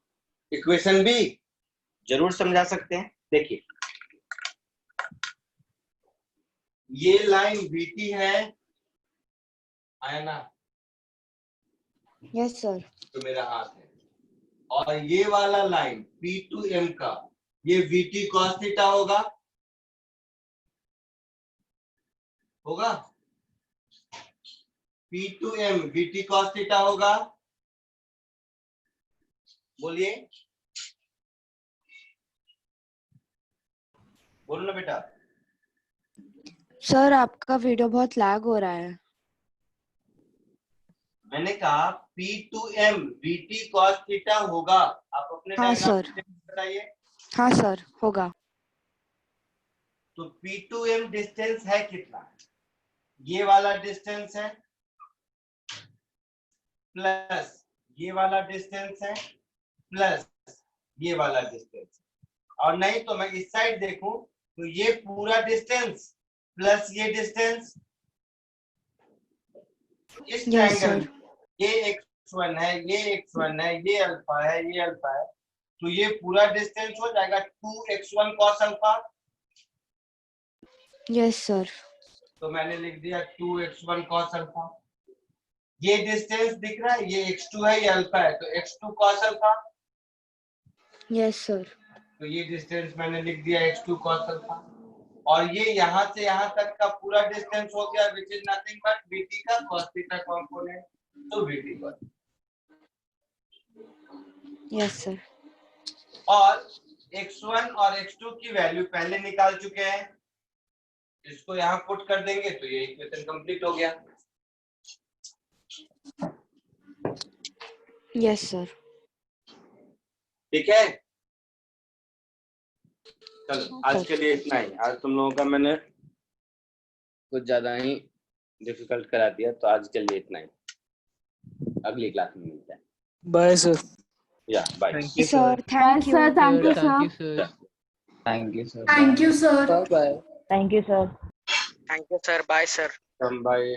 इक्वेशन भी जरूर समझा सकते हैं। देखिए ये लाइन VT है, आया ना? Yes sir. तो मेरा हाथ है, और ये वाला लाइन P to M का ये VT cos थीटा होगा, होगा? P to M VT cos theta होगा, बोलिए, बोलो ना बेटा। सर आपका वीडियो बहुत लैग हो रहा है। मैंने कहा P to M VT cos theta होगा। आप अपने हाँ डायग्राम सर। बताइए। हाँ सर होगा। तो P to M डिस्टेंस है कितना? ये वाला डिस्टेंस है प्लस ये वाला डिस्टेंस है प्लस ये वाला डिस्टेंस, और नहीं तो मैं इस साइड देखूं तो ये पूरा डिस्टेंस प्लस ये डिस्टेंस, इस ट्रायंगल ये x1 है, ये x1 है, ये अल्फा है, ये अल्फा है, तो ये पूरा डिस्टेंस हो जाएगा 2x1 cos alpha. Yes sir. तो मैंने लिख दिया 2x1 cos अल्फा। ये डिस्टेंस दिख रहा है, ये x2 है, ये अल्फा है, तो x2 cos alpha. Yes sir. तो ये डिस्टेंस मैंने लिख दिया x2 cos अल्फा, और ये यहाँ से यहाँ तक का पूरा डिस्टेंस हो गया which is nothing but VT का cos थीटा कंपोनेंट, तो VT cos। Yes sir. और x1 और x2 की वैल्यू पहले निकाल चुके हैं, इसको यहाँ पुट कर देंगे तो ये इक्वेशन कंप्लीट हो गया। Yes sir. ठीक है, चलो आज के लिए इतना ही। आज तुम लोगों का मैंने कुछ ज्यादा ही डिफिकल्ट करा दिया, तो आज के लिए इतना ही। अगली क्लास में मिलते हैं। Bye sir. या bye sir thank you. Thank you Thank you, sir. sir. Thank you sir. Thank you sir. Bye. Thank you sir. Thank you sir. Bye sir. Bye.